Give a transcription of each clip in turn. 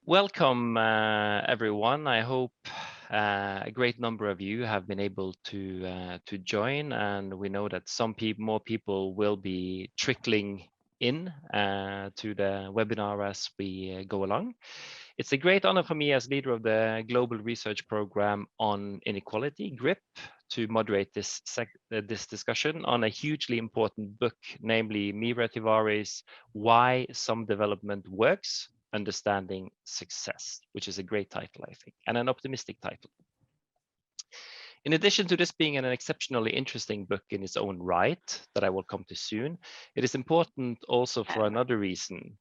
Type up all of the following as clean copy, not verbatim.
Welcome, everyone. I hope a great number of you have been able to join, and we know that more people will be trickling in to the webinar as we go along. It's a great honor for me as leader of the Global Research Program on Inequality, GRIP, to moderate this discussion on a hugely important book, namely Meera Tiwari's Why Some Development Works, Understanding Success, which is a great title, I think, and an optimistic title. In addition to this being an exceptionally interesting book in its own right, that I will come to soon, it is important also for another reason,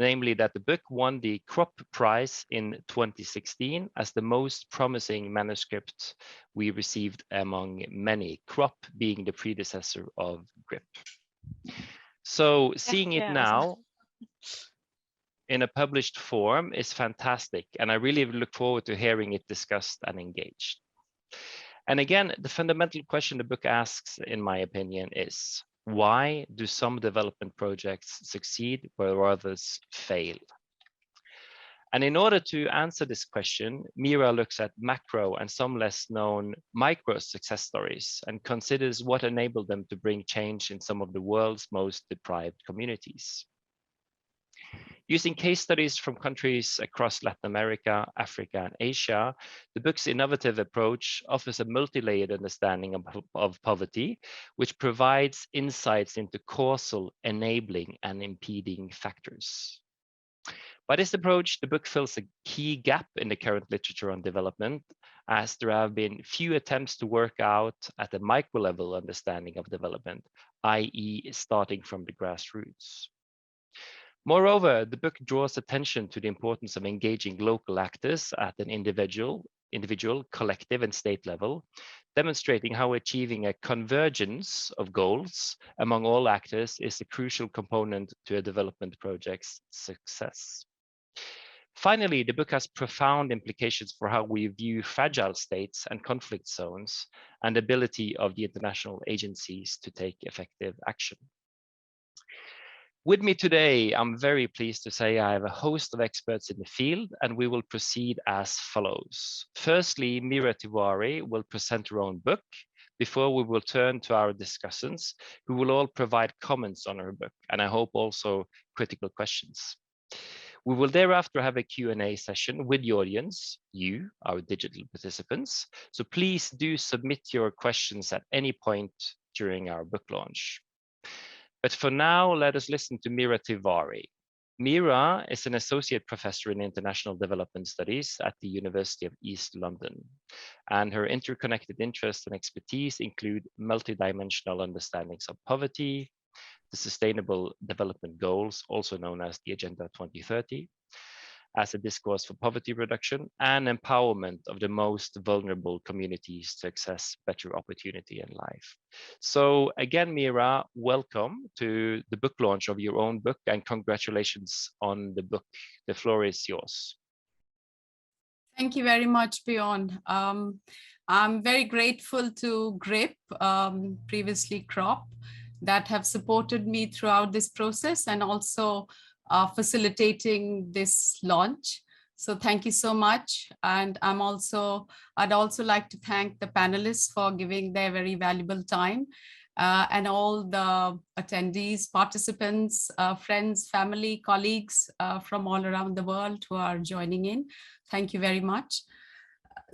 namely that the book won the Crop Prize in 2016 as the most promising manuscript we received among many, Crop being the predecessor of GRIP. So seeing it now in a published form is fantastic, and I really look forward to hearing it discussed and engaged. And again, the fundamental question the book asks, in my opinion, is why do some development projects succeed where others fail? And in order to answer this question, Meera looks at macro and some less known micro success stories and considers what enabled them to bring change in some of the world's most deprived communities. Using case studies from countries across Latin America, Africa, and Asia, the book's innovative approach offers a multi-layered understanding of poverty, which provides insights into causal, enabling, and impeding factors. By this approach, the book fills a key gap in the current literature on development, as there have been few attempts to work out at a micro-level understanding of development, i.e. starting from the grassroots. Moreover, the book draws attention to the importance of engaging local actors at an individual, collective, and state level, demonstrating how achieving a convergence of goals among all actors is a crucial component to a development project's success. Finally, the book has profound implications for how we view fragile states and conflict zones and the ability of the international agencies to take effective action. With me today, I'm very pleased to say I have a host of experts in the field, and we will proceed as follows. Firstly, Meera Tiwari will present her own book before we will turn to our discussants, who will all provide comments on her book, and I hope also critical questions. We will thereafter have a Q&A session with the audience, you, our digital participants, so please do submit your questions at any point during our book launch. But for now, let us listen to Meera Tiwari. Meera is an associate professor in international development studies at the University of East London, and her interconnected interests and expertise include multidimensional understandings of poverty, the Sustainable Development Goals, also known as the Agenda 2030, as a discourse for poverty reduction and empowerment of the most vulnerable communities to access better opportunity in life. So again, Meera, welcome to the book launch of your own book, and congratulations on the book. The floor is yours. Thank you very much, Bjørn. I'm very grateful to GRIP, previously CROP, that have supported me throughout this process and also facilitating this launch. So thank you so much. And I'd also like to thank the panelists for giving their very valuable time, and all the attendees, participants, friends, family, colleagues from all around the world who are joining in. Thank you very much.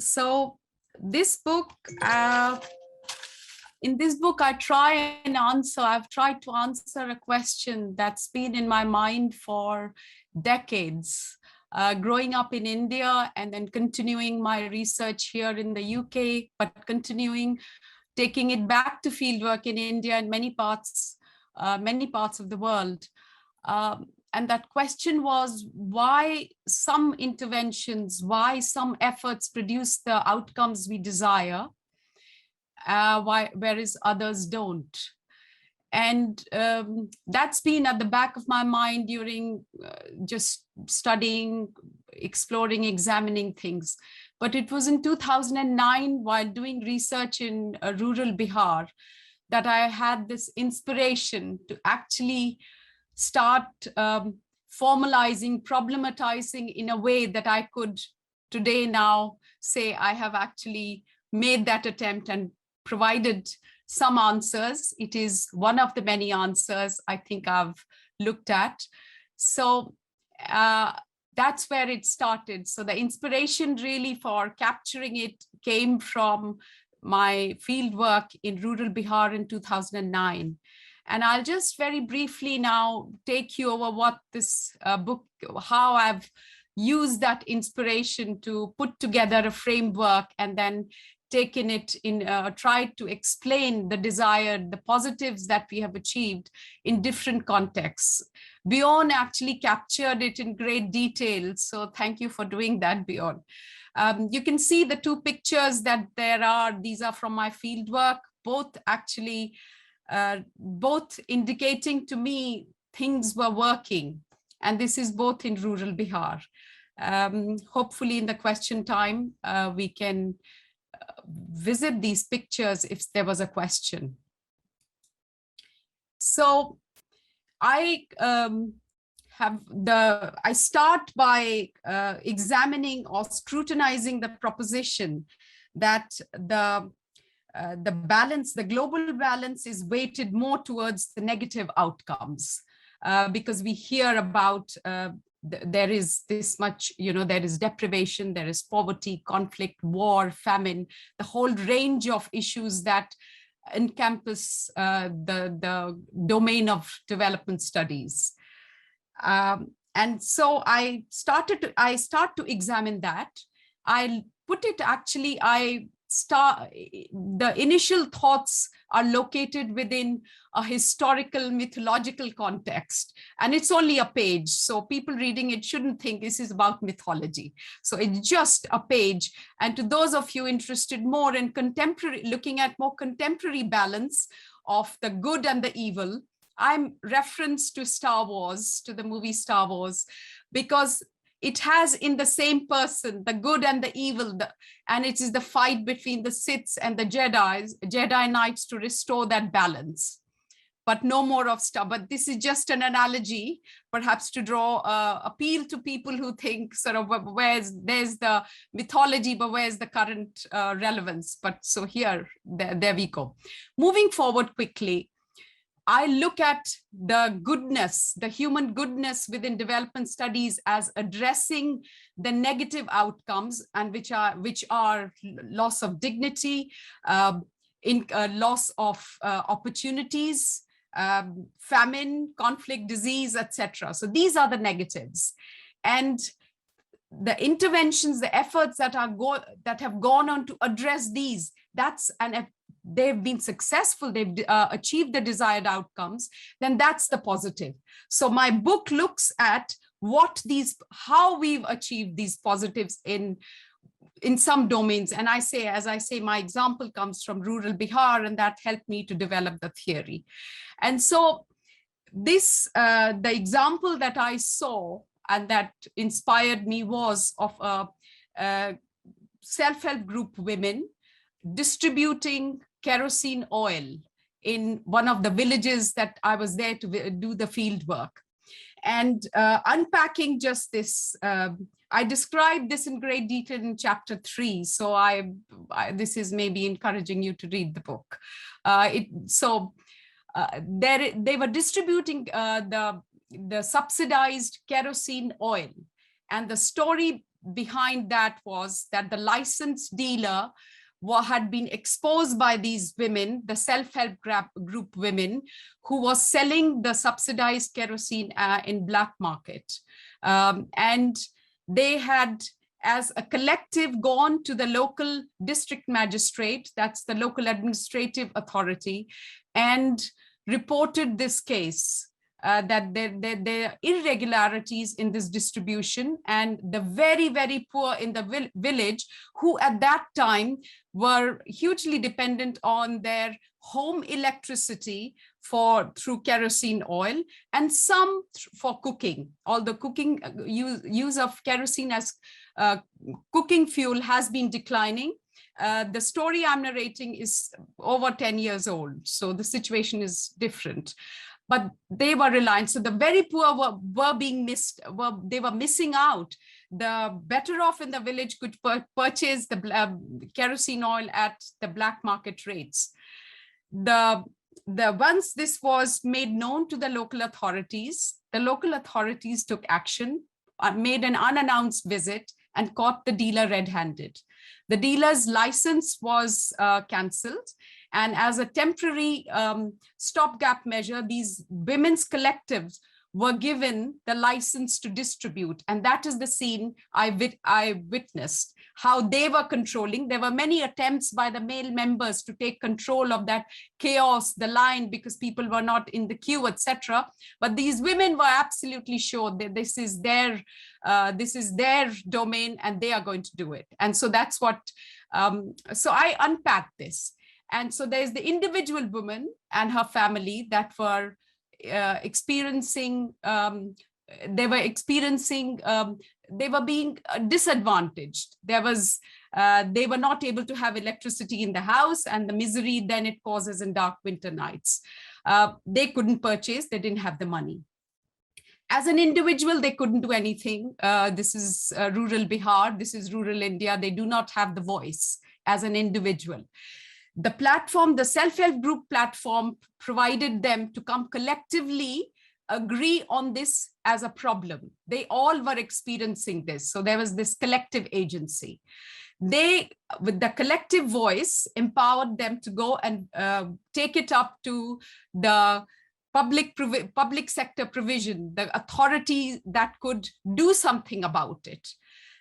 So this book, in this book, I've tried to answer a question that's been in my mind for decades, growing up in India and then continuing my research here in the UK, but taking it back to fieldwork in India and many parts of the world. And that question was, why some interventions, why some efforts produce the outcomes we desire, whereas others don't. And that's been at the back of my mind during just studying, exploring, examining things. But it was in 2009, while doing research in rural Bihar, that I had this inspiration to actually start formalizing, problematizing in a way that I could today now say I have actually made that attempt and provided some answers. It is one of the many answers I think I've looked at. So that's where it started. So the inspiration really for capturing it came from my fieldwork in rural Bihar in 2009. And I'll just very briefly now take you over what this book, how I've used that inspiration to put together a framework and then taken it in, tried to explain the desired, the positives that we have achieved in different contexts. Bjørn actually captured it in great detail. So thank you for doing that, Bjørn. You can see the two pictures that there are. These are from my fieldwork, both actually, both indicating to me things were working. And this is both in rural Bihar. Hopefully in the question time, we can visit these pictures if there was a question. So I start by examining or scrutinizing the proposition that the balance, the global balance is weighted more towards the negative outcomes, because we hear about there is this much, there is deprivation, there is poverty, conflict, war, famine, the whole range of issues that encompass the domain of development studies. And so I start to examine that. I put it actually, the initial thoughts are located within a historical mythological context, and it's only a page, so people reading it shouldn't think this is about mythology. So it's just a page, and to those of you interested more in contemporary, looking at more contemporary balance of the good and the evil, I'm referenced to Star Wars, to the movie Star Wars, because it has in the same person the good and the evil, and it is the fight between the Siths and the Jedi Knights to restore that balance. But no more of Star. But this is just an analogy, perhaps to draw appeal to people who think sort of there's the mythology, but where's the current relevance? But so here, there we go. Moving forward quickly, I look at the goodness, the human goodness within development studies as addressing the negative outcomes, and which are loss of dignity, loss of opportunities, famine, conflict, disease, etc. So these are the negatives, and the interventions, the efforts that have gone on to address these, they've been successful, they've achieved the desired outcomes, then that's the positive. So my book looks at how we've achieved these positives in some domains. And as I say, my example comes from rural Bihar, and that helped me to develop the theory. And so this, the example that I saw and that inspired me was of a self-help group women distributing kerosene oil in one of the villages that I was there to do the field work. And unpacking just this, I described this in great detail in chapter 3. So this is maybe encouraging you to read the book. They were distributing the subsidized kerosene oil. And the story behind that was that the licensed dealer had been exposed by these women, the self-help group women, who was selling the subsidized kerosene in black market. And they had, as a collective, gone to the local district magistrate, that's the local administrative authority, and reported this case. That there are irregularities in this distribution, and the very, very poor in the village, who at that time were hugely dependent on their home electricity through kerosene oil, and some for cooking. Although cooking use of kerosene as cooking fuel has been declining. The story I'm narrating is over 10 years old, so the situation is different. but they were reliant. So the very poor were being missed, they were missing out. The better off in the village could purchase the kerosene oil at the black market rates. Once this was made known to the local authorities took action, made an unannounced visit, and caught the dealer red-handed. The dealer's license was cancelled, and as a temporary stopgap measure, these women's collectives were given the license to distribute. And that is the scene I witnessed, how they were controlling. There were many attempts by the male members to take control of that chaos, the line, because people were not in the queue, etc. But these women were absolutely sure that this is their domain and they are going to do it. And so that's what, so I unpacked this. And so there's the individual woman and her family that were experiencing, they were being disadvantaged. They were not able to have electricity in the house, and the misery then it causes in dark winter nights. They couldn't purchase, they didn't have the money. As an individual, they couldn't do anything. This is rural Bihar, this is rural India. They do not have the voice as an individual. The platform, the self-help group platform, provided them to come collectively agree on this as a problem. They all were experiencing this. So there was this collective agency. They, with the collective voice, empowered them to go and take it up to the public sector provision, the authority that could do something about it.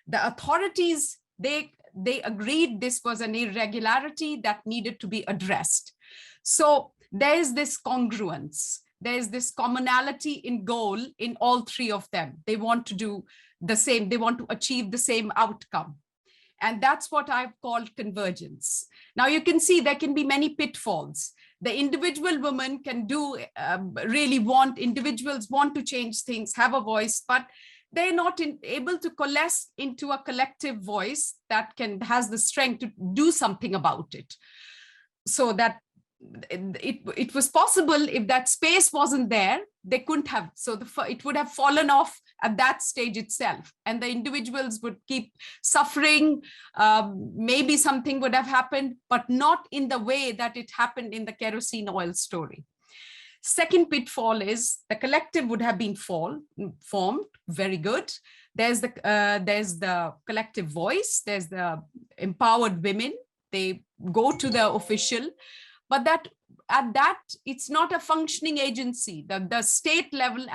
The authorities, they agreed this was an irregularity that needed to be addressed. So there is this congruence. There is this commonality in goal in all three of them. They want to do the same. They want to achieve the same outcome. And that's what I've called convergence. Now you can see there can be many pitfalls. The individual woman can do, individuals want to change things, have a voice, but they're not able to coalesce into a collective voice that has the strength to do something about it. So that it was possible, if that space wasn't there, they couldn't have, so it would have fallen off at that stage itself, and the individuals would keep suffering. Maybe something would have happened, but not in the way that it happened in the kerosene oil story. Second pitfall is the collective would have been formed, very good. There's the collective voice, there's the empowered women, they go to the official, but it's not a functioning agency. At the state level,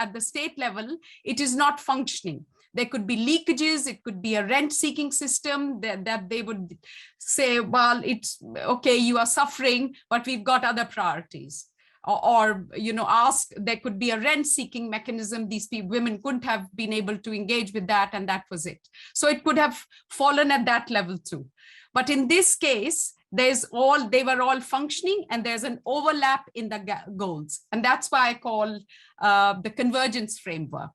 it is not functioning. There could be leakages, it could be a rent-seeking system that they would say, well, it's okay, you are suffering, but we've got other priorities. Or there could be a rent-seeking mechanism. These women couldn't have been able to engage with that, and that was it. So it could have fallen at that level too. But in this case, they were all functioning, and there's an overlap in the goals. And that's why I call the Convergence Framework.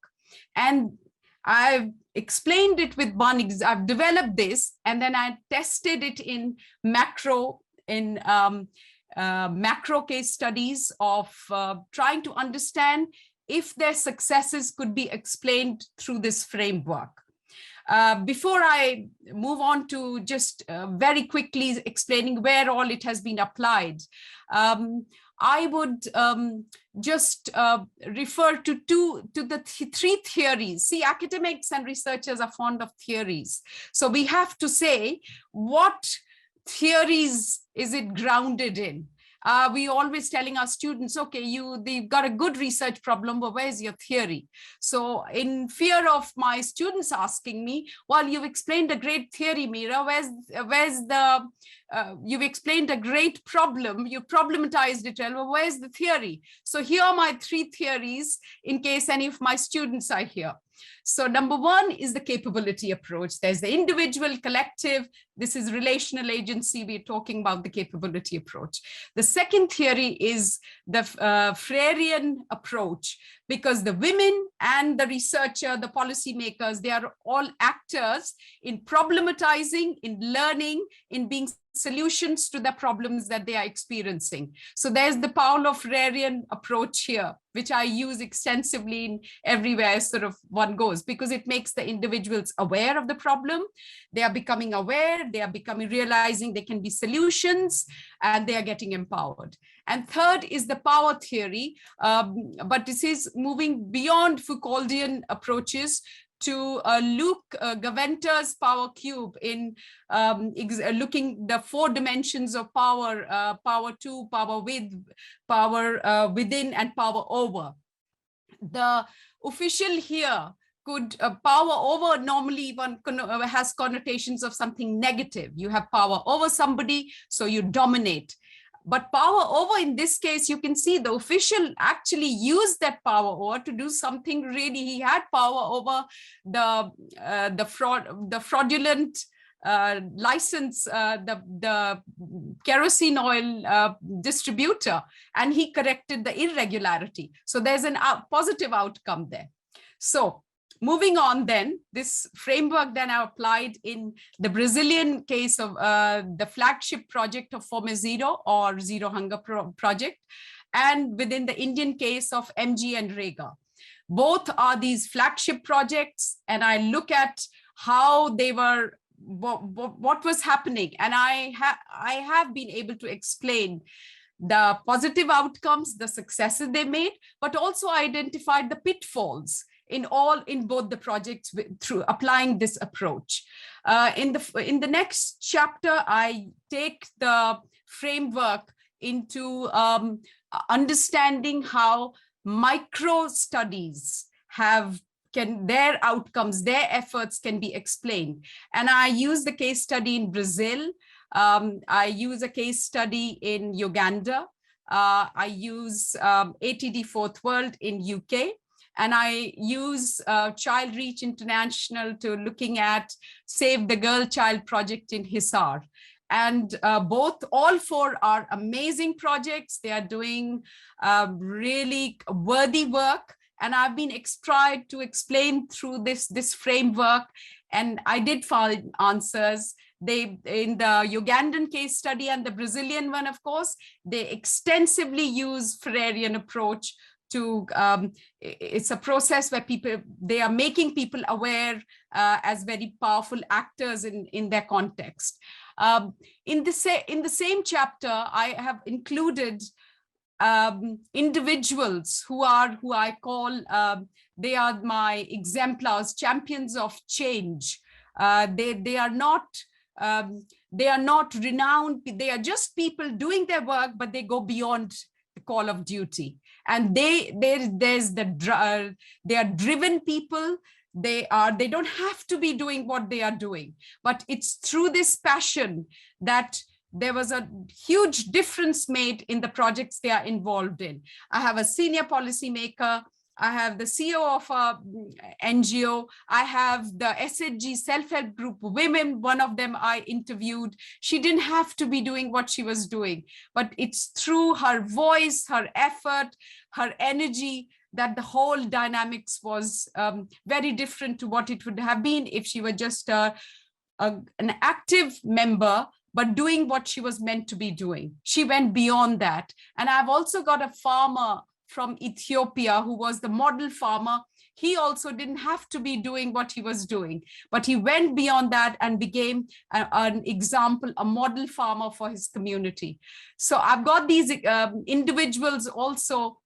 And I've explained it with I've developed this, and then I tested it in macro case studies of trying to understand if their successes could be explained through this framework. Before I move on to just very quickly explaining where all it has been applied, I would just refer to the three theories. See, academics and researchers are fond of theories. So we have to say, what theories is it grounded in? We always telling our students, okay, they've got a good research problem, but where's your theory? So in fear of my students asking me, well, you've explained a great theory, Meera, you've explained a great problem, you problematized it, well, where's the theory? So here are my three theories in case any of my students are here. So number one is the capability approach. There's the individual, collective. This is relational agency. We're talking about the capability approach. The second theory is the Freirean approach, because the women and the researcher, the policymakers, they are all actors in problematizing, in learning, in being solutions to the problems that they are experiencing. So there's the Pavlovian approach here, which I use extensively in everywhere sort of one goes, because it makes the individuals aware of the problem. They are becoming aware, they are becoming realizing there can be solutions, and they are getting empowered. And third is the power theory, but this is moving beyond Foucauldian approaches to Luc Gaventer's power cube in looking the 4 dimensions of power, power to, power with, power within, and power over. The official here could power over normally one has connotations of something negative. You have power over somebody, so you dominate. But power over, in this case, you can see the official actually used that power over to do something really. He had power over the fraudulent license, the kerosene oil distributor, and he corrected the irregularity. So there's a positive outcome there. So moving on then, this framework then I applied in the Brazilian case of the flagship project of Fome Zero, or Zero Hunger Project, and within the Indian case of MG and Rega. Both are these flagship projects, and I look at how they were, what was happening, and I have been able to explain the positive outcomes, the successes they made, but also identified the pitfalls in both the projects through applying this approach. In the next chapter, I take the framework into understanding how micro studies their outcomes, their efforts can be explained. And I use the case study in Brazil. I use a case study in Uganda. I use ATD Fourth World in UK. And I use Child Reach International to looking at Save the Girl Child project in Hisar. And all 4 are amazing projects. They are doing really worthy work. And I've been tried to explain through this framework. And I did find answers. In the Ugandan case study and the Brazilian one, of course, they extensively use Ferrerian approach. It's a process where they are making people aware as very powerful actors in their context. In the same chapter, I have included individuals who I call, they are my exemplars, champions of change. They are not renowned, they are just people doing their work, but they go beyond the call of duty. And they are driven people. They don't have to be doing what they are doing, but it's through this passion that there was a huge difference made in the projects they are involved in. I have a senior policymaker. I have the CEO of a NGO. I have the SHG self-help group women. One of them I interviewed. She didn't have to be doing what she was doing, but it's through her voice, her effort, her energy that the whole dynamics was very different to what it would have been if she were just an active member, but doing what she was meant to be doing. She went beyond that. And I've also got a farmer from Ethiopia who was the model farmer. He also didn't have to be doing what he was doing, but he went beyond that and became an example, a model farmer for his community. So I've got these individuals also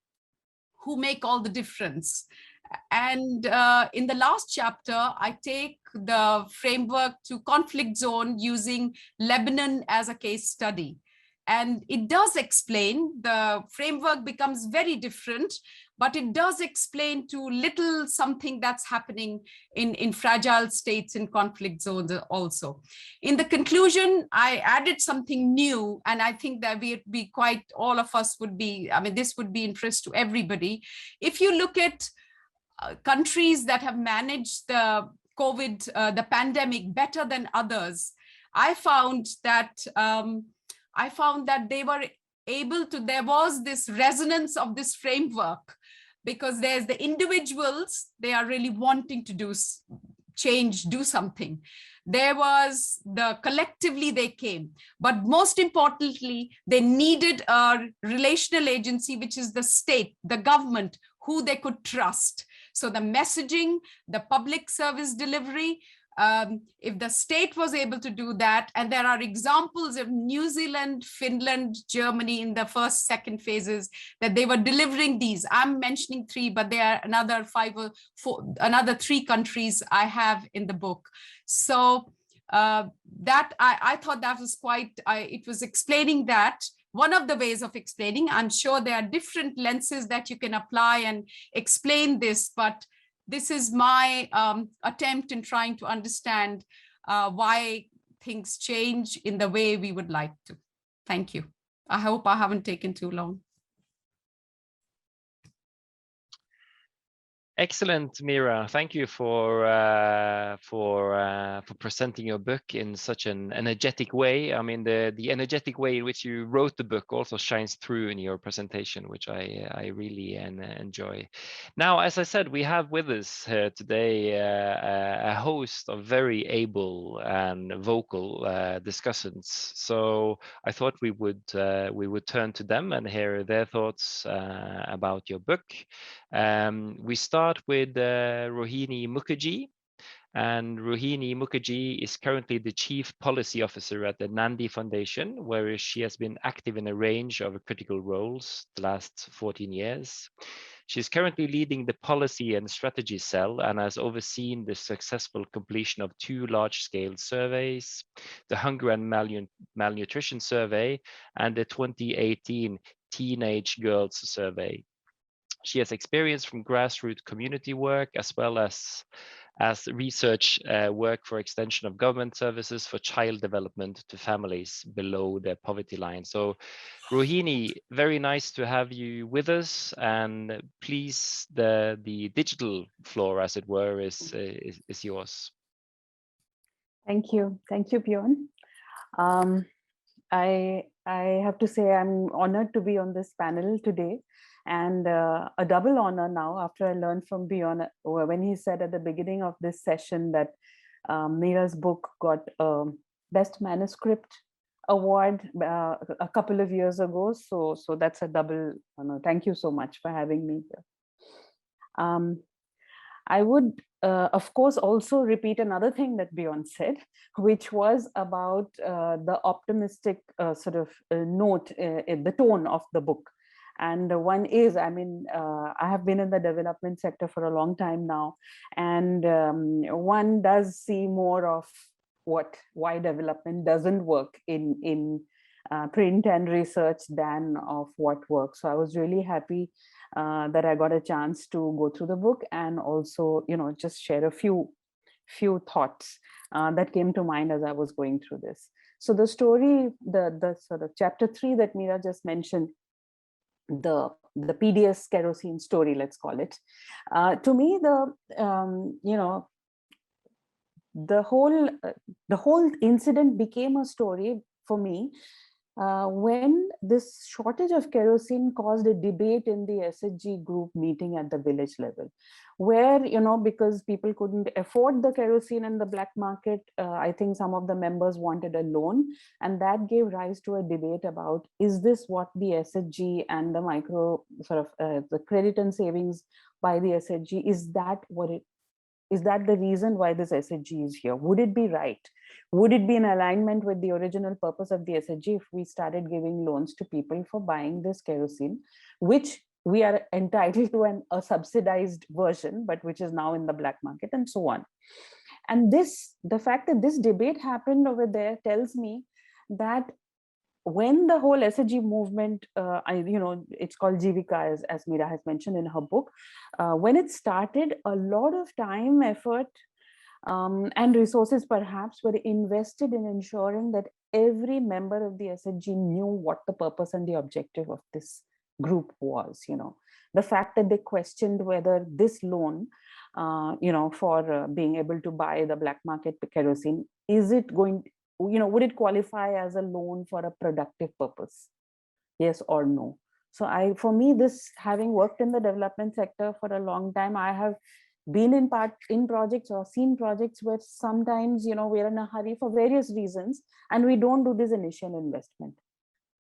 who make all the difference. And in the last chapter, I take the framework to conflict zone using Lebanon as a case study. And it does explain, the framework becomes very different, but it does explain to little something that's happening in fragile states in conflict zones also. In the conclusion, I added something new, and I think that all of us would be, this would be interest to everybody. If you look at countries that have managed the COVID, the pandemic better than others, I found that they were able to, there was this resonance of this framework, because there's the individuals, they are really wanting to do change, do something. There was collectively they came, but most importantly, they needed a relational agency, which is the state, the government, who they could trust. So the messaging, the public service delivery, if the state was able to do that, and there are examples of New Zealand, Finland, Germany in the first, second phases that they were delivering these. I'm mentioning 3, but there are another 5 or 4, another 3 countries I have in the book. So that I thought that was quite, it was explaining that. One of the ways of explaining, I'm sure there are different lenses that you can apply and explain this, but this is my attempt in trying to understand why things change in the way we would like to. Thank you. I hope I haven't taken too long. Excellent, Meera. Thank you for presenting your book in such an energetic way. I mean, the energetic way in which you wrote the book also shines through in your presentation, which I really enjoy. Now, as I said, we have with us here today a host of very able and vocal discussants. So I thought we would turn to them and hear their thoughts about your book. We start with Rohini Mukherjee, and Rohini Mukherjee is currently the Chief Policy Officer at the Naandi Foundation, where she has been active in a range of critical roles the last 14 years. She's currently leading the Policy and Strategy Cell and has overseen the successful completion of 2 large-scale surveys, the Hunger and Malnutrition Survey and the 2018 Teenage Girls Survey. She has experience from grassroots community work as well as research work for extension of government services for child development to families below the poverty line. So Rohini, very nice to have you with us, and please, the digital floor, as it were, is yours. Thank you, Bjørn. I have to say I'm honored to be on this panel today, and a double honor now after I learned from Bjørn when he said at the beginning of this session that Meera's book got Best Manuscript Award a couple of years ago. So that's a double honor. Thank you so much for having me here. I would, of course, also repeat another thing that Bjørn said, which was about the optimistic sort of note in the tone of the book. And one is, I mean, I have been in the development sector for a long time now, and one does see more of why development doesn't work in print and research than of what works. So I was really happy that I got a chance to go through the book and also, just share a few thoughts that came to mind as I was going through this. So the story, the sort of chapter 3 that Meera just mentioned, the PDS kerosene story, let's call it. To me, the whole incident became a story for me when this shortage of kerosene caused a debate in the SHG group meeting at the village level, where, because people couldn't afford the kerosene in the black market, I think some of the members wanted a loan, and that gave rise to a debate about, is this what the SHG and the micro sort of the credit and savings by the SHG, is that the reason why this SHG is here? Would it be right? Would it be in alignment with the original purpose of the SHG if we started giving loans to people for buying this kerosene, which we are entitled to a subsidized version, but which is now in the black market, and so on. And the fact that this debate happened over there tells me that when the whole SHG movement, it's called Jivika, as Meera has mentioned in her book, when it started, a lot of time, effort, and resources perhaps were invested in ensuring that every member of the SHG knew what the purpose and the objective of this group was. The fact that they questioned whether this loan, for being able to buy the black market kerosene, is it going, would it qualify as a loan for a productive purpose? Yes or no? So for me, this, having worked in the development sector for a long time, I have been in projects or seen projects where sometimes, we're in a hurry for various reasons and we don't do this initial investment.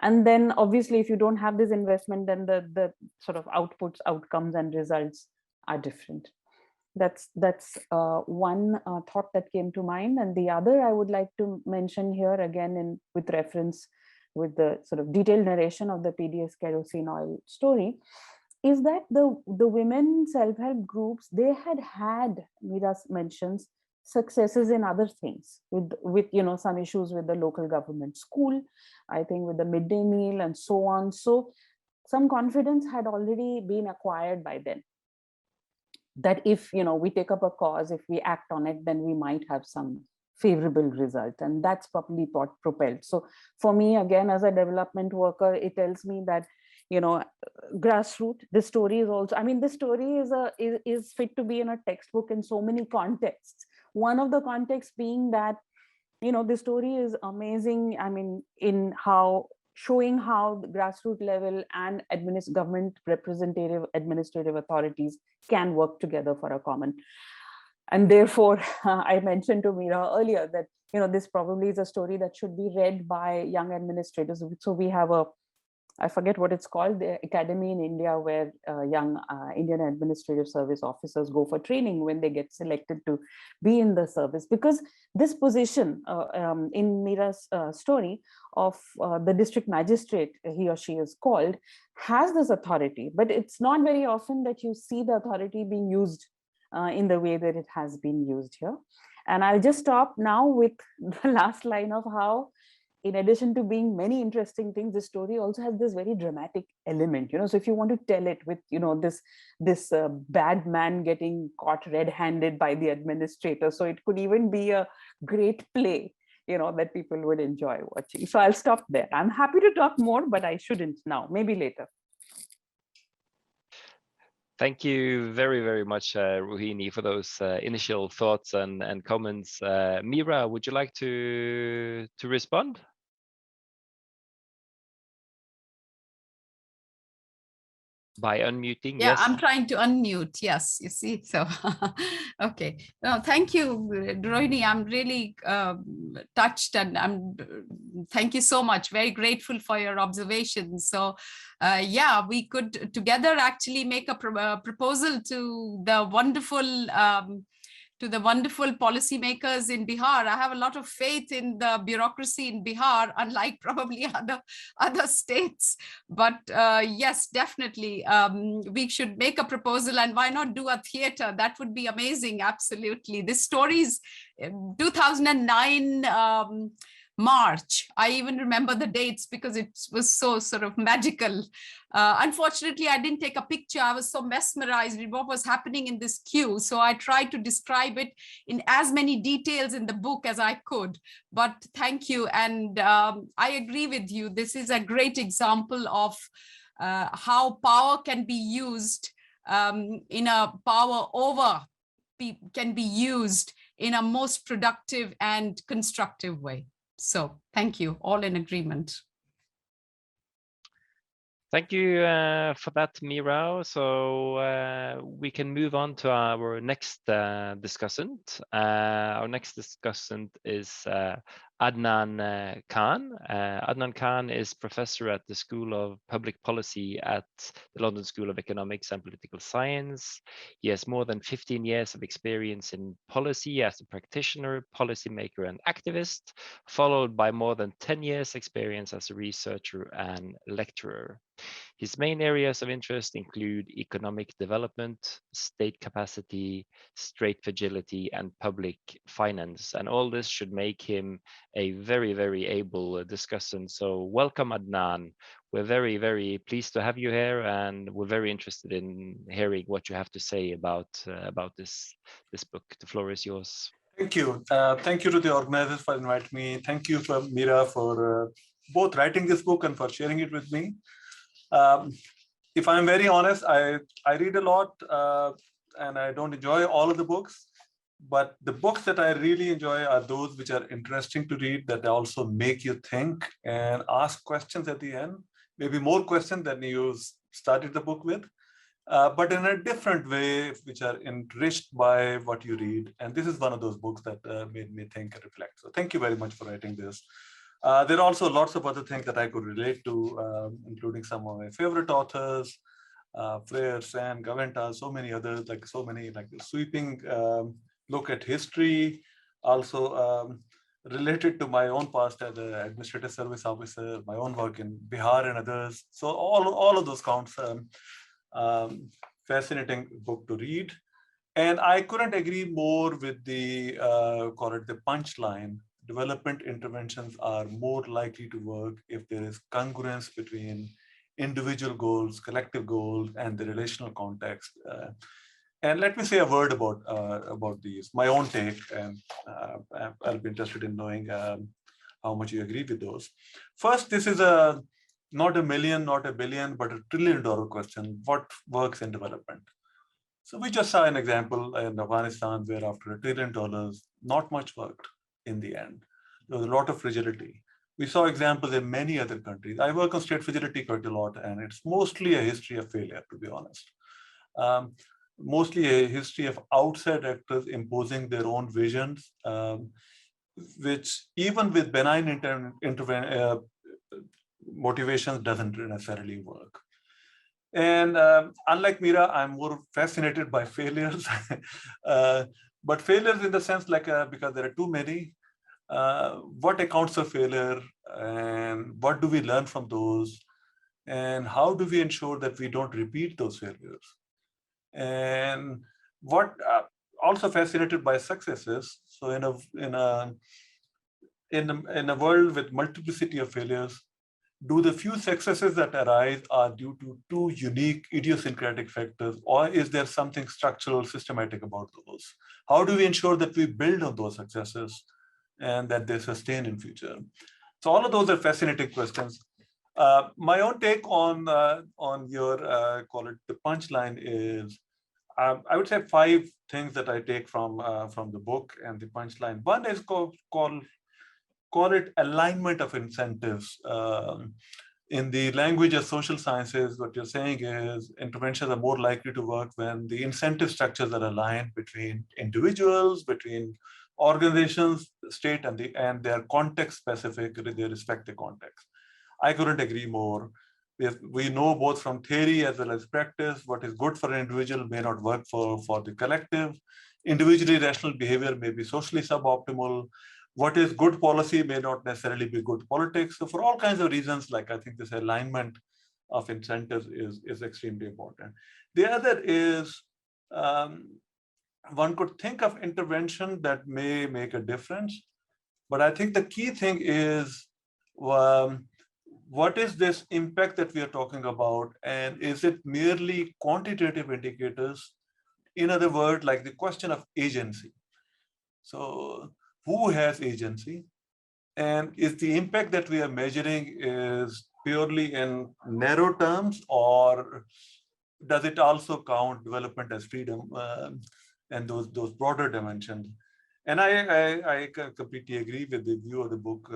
And then obviously, if you don't have this investment, then the sort of outputs, outcomes, and results are different. That's one thought that came to mind. And the other I would like to mention here again, with reference with the sort of detailed narration of the PDS kerosene oil story, is that the women self-help groups, they had Meera mentions successes in other things with some issues with the local government school, I think with the midday meal and so on. So some confidence had already been acquired by then, that if we take up a cause, if we act on it, then we might have some favorable result, and that's probably propelled. So for me, again, as a development worker, it tells me that grassroots, this story is also, this story is fit to be in a textbook in so many contexts. One of the contexts being that the story is amazing, in how showing how the grassroots level and government representative administrative authorities can work together for a common. And therefore, I mentioned to Meera earlier that this probably is a story that should be read by young administrators. So we have I forget what it's called, the academy in India, where young Indian administrative service officers go for training when they get selected to be in the service. Because this position in Meera's story of the district magistrate, he or she is called, has this authority, but it's not very often that you see the authority being used in the way that it has been used here. And I'll just stop now with the last line of how, in addition to being many interesting things, this story also has this very dramatic element, so if you want to tell it with, this bad man getting caught red-handed by the administrator, so it could even be a great play, that people would enjoy watching. So I'll stop there. I'm happy to talk more, but I shouldn't now, maybe later. Thank you very, very much, Rohini, for those initial thoughts and comments. Meera, would you like to respond? By unmuting, yeah, yes. I'm trying to unmute. Yes, you see. So, okay. No, thank you, Rohini. I'm really touched, and thank you so much. Very grateful for your observations. So, yeah, we could together actually make a proposal to the wonderful. To the wonderful policymakers in Bihar. I have a lot of faith in the bureaucracy in Bihar, unlike probably other states. But yes, definitely, we should make a proposal, and why not do a theater? That would be amazing, absolutely. This story is 2009, March. I even remember the dates because it was so sort of magical. Unfortunately, I didn't take a picture. I was so mesmerized with what was happening in this queue. So I tried to describe it in as many details in the book as I could. But thank you. And I agree with you. This is a great example of how power can be used in a power over can be used in a most productive and constructive way. So thank you, all in agreement. Thank you for that, Meera. So we can move on to our next discussant. Our next discussant is Adnan Khan. Adnan Khan is professor at the School of Public Policy at the London School of Economics and Political Science. He has more than 15 years of experience in policy as a practitioner, policymaker, and activist, followed by more than 10 years experience as a researcher and lecturer. His main areas of interest include economic development, state capacity, state fragility, and public finance. And all this should make him a very, very able discussant. So welcome, Adnan. We're very, very pleased to have you here, and we're very interested in hearing what you have to say about this book. The floor is yours. Thank you. Thank you to the organizers for inviting me. Thank you for Meera for both writing this book and for sharing it with me. If I'm very honest, I read a lot and I don't enjoy all of the books, but the books that I really enjoy are those which are interesting to read, that also make you think and ask questions at the end, maybe more questions than you started the book with. but in a different way, which are enriched by what you read. And this is one of those books that made me think and reflect. So thank you very much for writing this. There are also lots of other things that I could relate to, including some of my favorite authors, Freire, Sam, Gaventa, so many others, like sweeping look at history, also related to my own past as an administrative service officer, my own work in Bihar and others. So all of those counts. Fascinating book to read. And I couldn't agree more with the, call it the punchline. Development interventions are more likely to work if there is congruence between individual goals, collective goals, and the relational context. And let me say a word about these, my own take, and I'll be interested in knowing how much you agree with those. First, this is not a million, not a billion, but $1 trillion question. What works in development? So we just saw an example in Afghanistan where after $1 trillion, not much worked in the end. There was a lot of fragility. We saw examples in many other countries. I work on state fragility quite a lot, and it's mostly a history of failure, to be honest. Mostly a history of outside actors imposing their own visions, which even with benign motivations doesn't necessarily work. And unlike Meera, I'm more fascinated by failures, but failures in the sense because there are too many. What accounts for failure, and what do we learn from those, and how do we ensure that we don't repeat those failures? And what also fascinated by successes. So in a world with multiplicity of failures, do the few successes that arise are due to two unique idiosyncratic factors, or is there something structural, systematic about those? How do we ensure that we build on those successes and that they sustain in future? So all of those are fascinating questions. My own take on your call it the punchline is, I would say 5 things that I take from the book and the punchline. One is call it alignment of incentives. In the language of social sciences, what you're saying is interventions are more likely to work when the incentive structures are aligned between individuals, between organizations, state, and their context specific, their respective context. I couldn't agree more. We know both from theory as well as practice, what is good for an individual may not work for the collective. Individually rational behavior may be socially suboptimal. What is good policy may not necessarily be good politics. So for all kinds of reasons, I think this alignment of incentives is extremely important. The other is, one could think of intervention that may make a difference, but I think the key thing is, what is this impact that we are talking about? And is it merely quantitative indicators? In other words, like the question of agency. So who has agency? And is the impact that we are measuring is purely in narrow terms, or does it also count development as freedom and those broader dimensions? And I completely agree with the view of the book.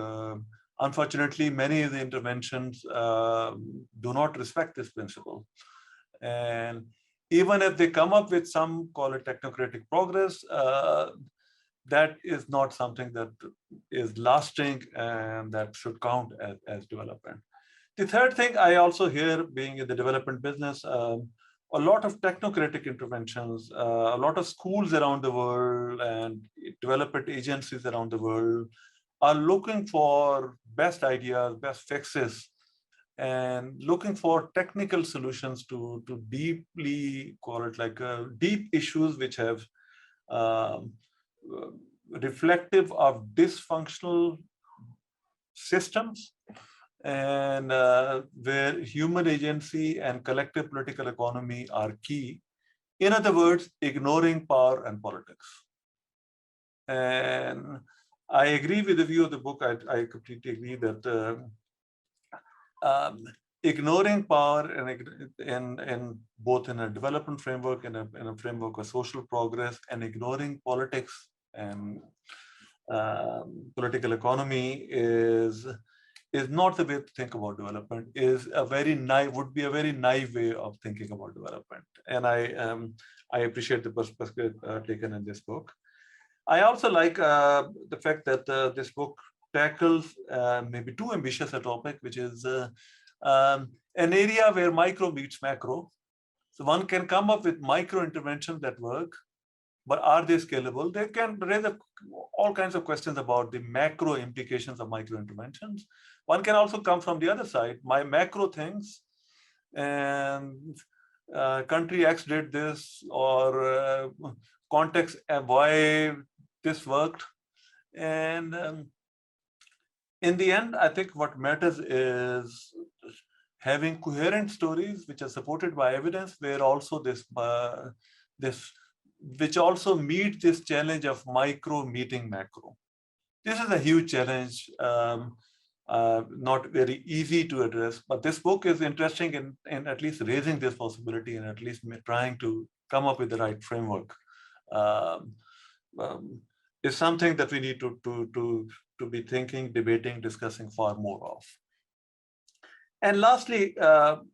Unfortunately, many of the interventions do not respect this principle. And even if they come up with some, call it technocratic progress, that is not something that is lasting and that should count as development. The third thing I also hear, being in the development business, a lot of technocratic interventions, a lot of schools around the world and development agencies around the world are looking for best ideas, best fixes, and looking for technical solutions to deeply, call it deep issues which have reflective of dysfunctional systems, and where human agency and collective political economy are key. In other words, ignoring power and politics. And I agree with the view of the book. I completely agree that ignoring power and both in a development framework and in a framework of social progress, and ignoring politics and political economy is is not the way to think about development, is a very naive, would be a very naive way of thinking about development. And I appreciate the perspective taken in this book. I also like the fact that this book tackles maybe too ambitious a topic, which is an area where micro meets macro. So one can come up with micro interventions that work, but are they scalable? They can raise all kinds of questions about the macro implications of micro interventions. One can also come from the other side, my macro things, and country X did this, or context and why this worked. And in the end, I think what matters is having coherent stories which are supported by evidence, where also which also meet this challenge of micro meeting macro. This is a huge challenge, not very easy to address, but this book is interesting in at least raising this possibility and at least trying to come up with the right framework. Is something that we need to be thinking, debating, discussing far more of. And lastly,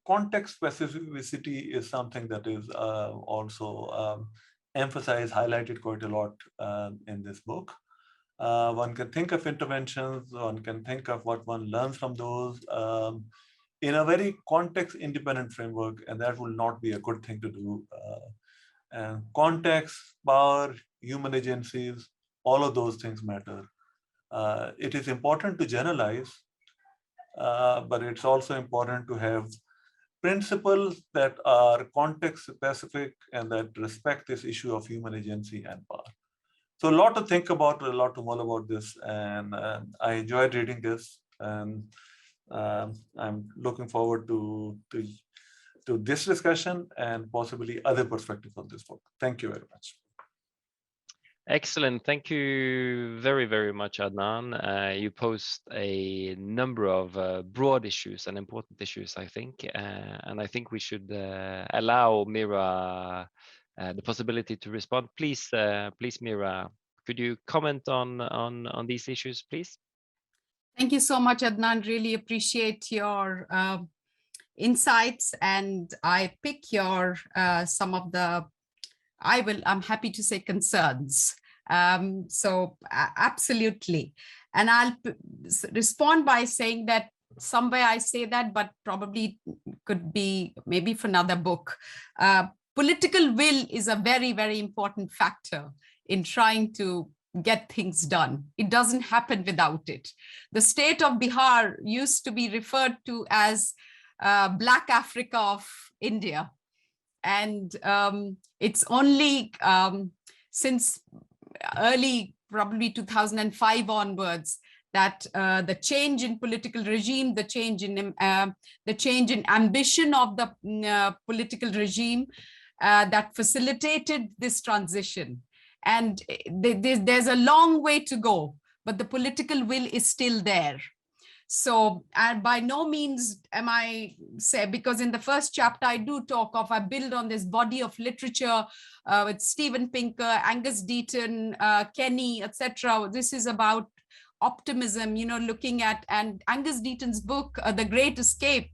context specificity is something that is also emphasized, highlighted quite a lot in this book. One can think of interventions, one can think of what one learns from those in a very context-independent framework, and that will not be a good thing to do. And context, power, human agencies, all of those things matter. It is important to generalize, but it's also important to have principles that are context specific and that respect this issue of human agency and power. So a lot to think about, a lot to mull about this, and I enjoyed reading this, and I'm looking forward to this discussion and possibly other perspectives on this book. Thank you very much. Excellent. Thank you very, very much, Adnan. You posed a number of broad issues and important issues, I think. And I think we should allow Meera the possibility to respond. Please, Meera, could you comment on these issues, please? Thank you so much, Adnan. Really appreciate your insights, and I pick your some of the I'm happy to say concerns. So absolutely. And I'll respond by saying that somewhere I say that, but probably could be maybe for another book. Political will is a very, very important factor in trying to get things done. It doesn't happen without it. The state of Bihar used to be referred to as Black Africa of India. And it's only since early, probably 2005 onwards, that the change in political regime, the change in ambition of the political regime that facilitated this transition. And there's a long way to go, but the political will is still there. So, and by no means am I say, because in the first chapter I do talk of, I build on this body of literature with Steven Pinker, Angus Deaton, Kenny, etc. This is about optimism, you know, looking at, and Angus Deaton's book, The Great Escape,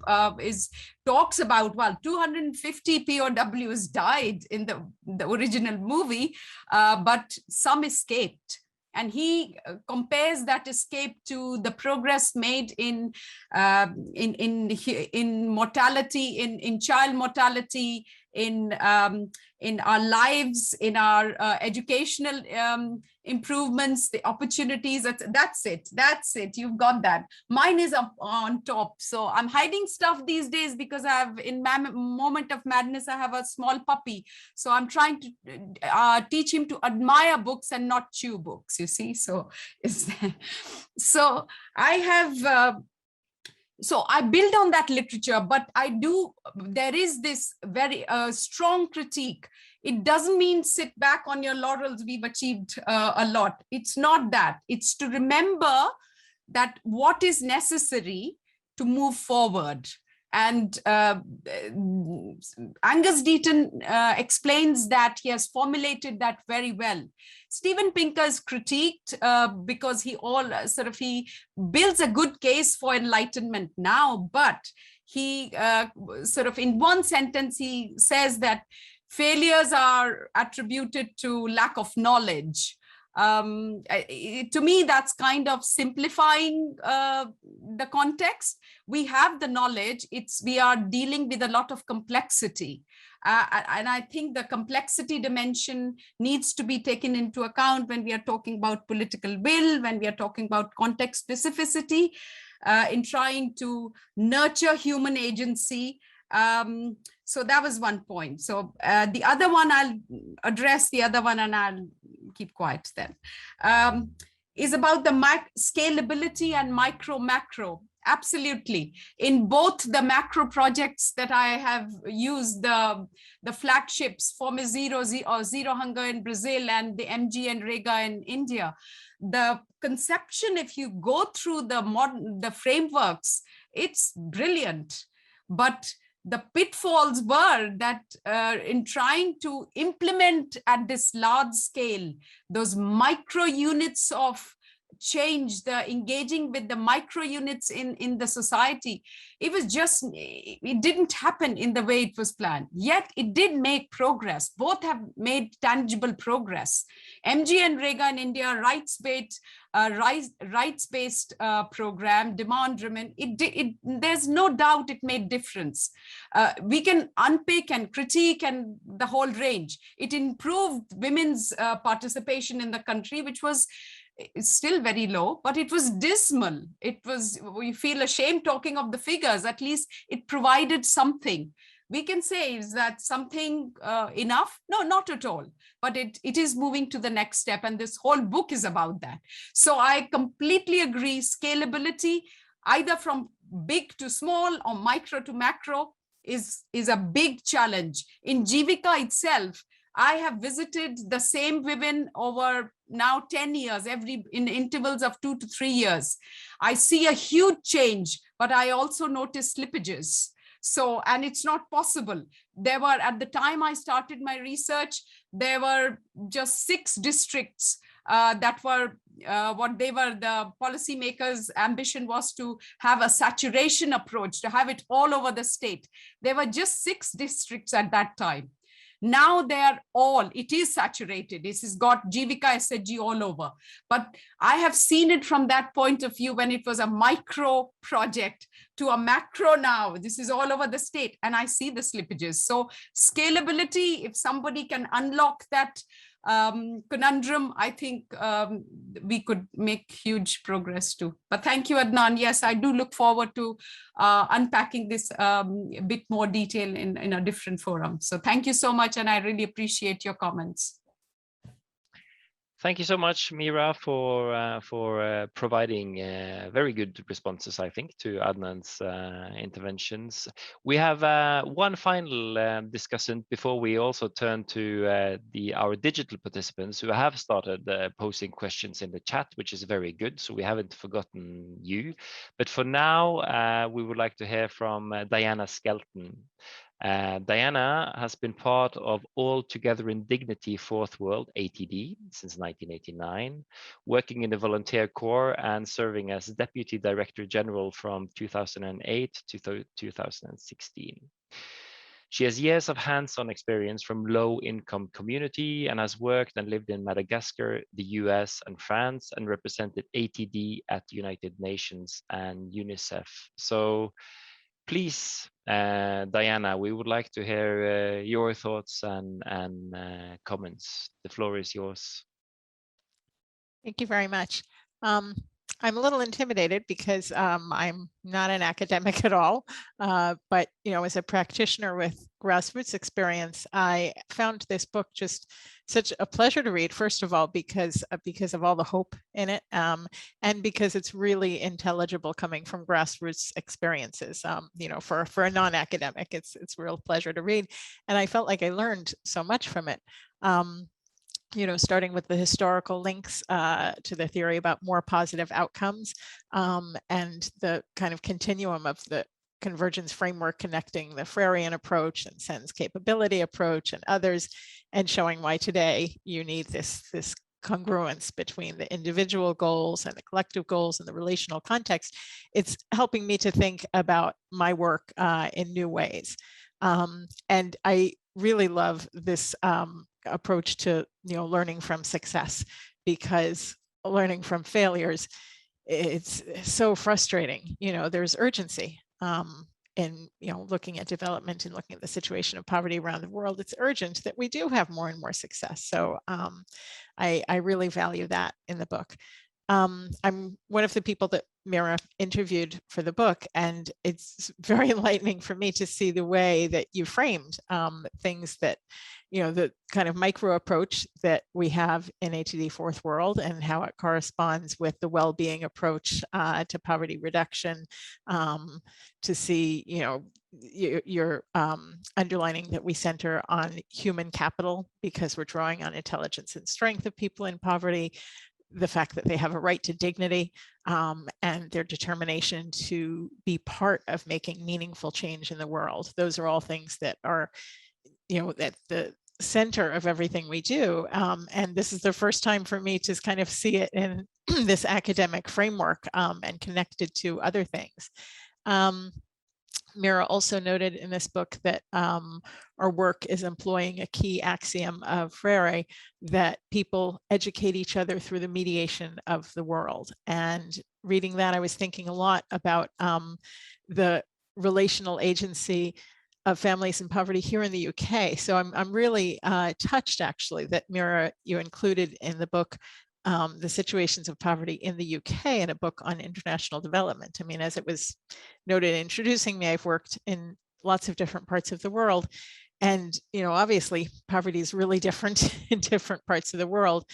talks about, well, 250 POWs died in the original movie, but some escaped. And he compares that escape to the progress made in mortality, in child mortality, in our lives, in our educational improvements, the opportunities. That's it. You've got that. Mine is up on top. So I'm hiding stuff these days because I have, in moment of madness, I have a small puppy. So I'm trying to teach him to admire books and not chew books, you see. So I have so I build on that literature, but there is this very strong critique. It doesn't mean sit back on your laurels, we've achieved a lot. It's not that. It's to remember that what is necessary to move forward. And Angus Deaton explains that he has formulated that very well. Steven Pinker is critiqued because he builds a good case for enlightenment now, but he in one sentence, he says that failures are attributed to lack of knowledge. To me, that's kind of simplifying the context. We have the knowledge, we are dealing with a lot of complexity. And I think the complexity dimension needs to be taken into account when we are talking about political will, when we are talking about context specificity, in trying to nurture human agency. So that was one point. So the other one, I'll address the other one and I'll keep quiet then, is about the scalability and micro-macro. Absolutely. In both the macro projects that I have used, the flagships, Fome Zero or Zero Hunger in Brazil and the MG and Rega in India, the conception, if you go through the frameworks, it's brilliant. But the pitfalls were that in trying to implement at this large scale, those micro units of change, the engaging with the micro units in the society, it didn't happen in the way it was planned. Yet it did make progress. Both have made tangible progress. MG and Rega in India, rights-based program, demand-driven, there's no doubt it made difference. We can unpick and critique and the whole range. It improved women's participation in the country, which was still very low, but it was dismal. We feel ashamed talking of the figures. At least it provided something. We can say, is that something enough? No, not at all. But it is moving to the next step. And this whole book is about that. So I completely agree. Scalability, either from big to small or micro to macro, is a big challenge. In Jivika itself, I have visited the same women over now 10 years, in intervals of 2 to 3 years. I see a huge change, but I also notice slippages. So, and it's not possible. There were, at the time I started my research, there were just 6 districts that were the policymakers' ambition was to have a saturation approach, to have it all over the state. There were just 6 districts at that time. Now it is saturated. This has got Jivika SHG all over. But I have seen it from that point of view when it was a micro project to a macro now. This is all over the state and I see the slippages. So scalability, if somebody can unlock that conundrum, I think we could make huge progress too. But thank you, Adnan. Yes, I do look forward to unpacking this a bit more detail in a different forum. So thank you so much, and I really appreciate your comments. Thank you so much, Meera, for providing very good responses, I think, to Adnan's interventions. We have one final discussant before we also turn to our digital participants who have started posing questions in the chat, which is very good. So we haven't forgotten you. But for now, we would like to hear from Diana Skelton. Diana has been part of All Together in Dignity Fourth World, ATD, since 1989, working in the volunteer corps and serving as Deputy Director General from 2008 to 2016. She has years of hands-on experience from low-income community and has worked and lived in Madagascar, the US, and France, and represented ATD at United Nations and UNICEF. So please, Diana, we would like to hear your thoughts and comments. The floor is yours. Thank you very much. I'm a little intimidated because I'm not an academic at all, but as a practitioner with grassroots experience, I found this book just such a pleasure to read. First of all, because of all the hope in it, and because it's really intelligible coming from grassroots experiences. For a non-academic, it's a real pleasure to read, and I felt like I learned so much from it. Starting with the historical links to the theory about more positive outcomes, and the kind of continuum of the Convergence Framework connecting the Freirean approach and sense capability approach and others, and showing why today you need this congruence between the individual goals and the collective goals and the relational context. It's helping me to think about my work in new ways. And I really love this approach to learning from success, because learning from failures, it's so frustrating. There's urgency in looking at development and looking at the situation of poverty around the world. It's urgent that we do have more and more success. So I really value that in the book. I'm one of the people that Meera interviewed for the book, and it's very enlightening for me to see the way that you framed things that, the kind of micro approach that we have in ATD Fourth World and how it corresponds with the well-being approach to poverty reduction, to see, you're underlining that we center on human capital because we're drawing on intelligence and strength of people in poverty, the fact that they have a right to dignity, and their determination to be part of making meaningful change in the world. Those are all things that are, at the center of everything we do. And this is the first time for me to kind of see it in this academic framework and connected to other things. Meera also noted in this book that our work is employing a key axiom of Freire, that people educate each other through the mediation of the world. And reading that, I was thinking a lot about the relational agency of families in poverty here in the UK. So I'm really touched, actually, that Meera, you included in the book the situations of poverty in the UK in a book on international development. I mean, as it was noted in introducing me, I've worked in lots of different parts of the world. And, obviously poverty is really different in different parts of the world.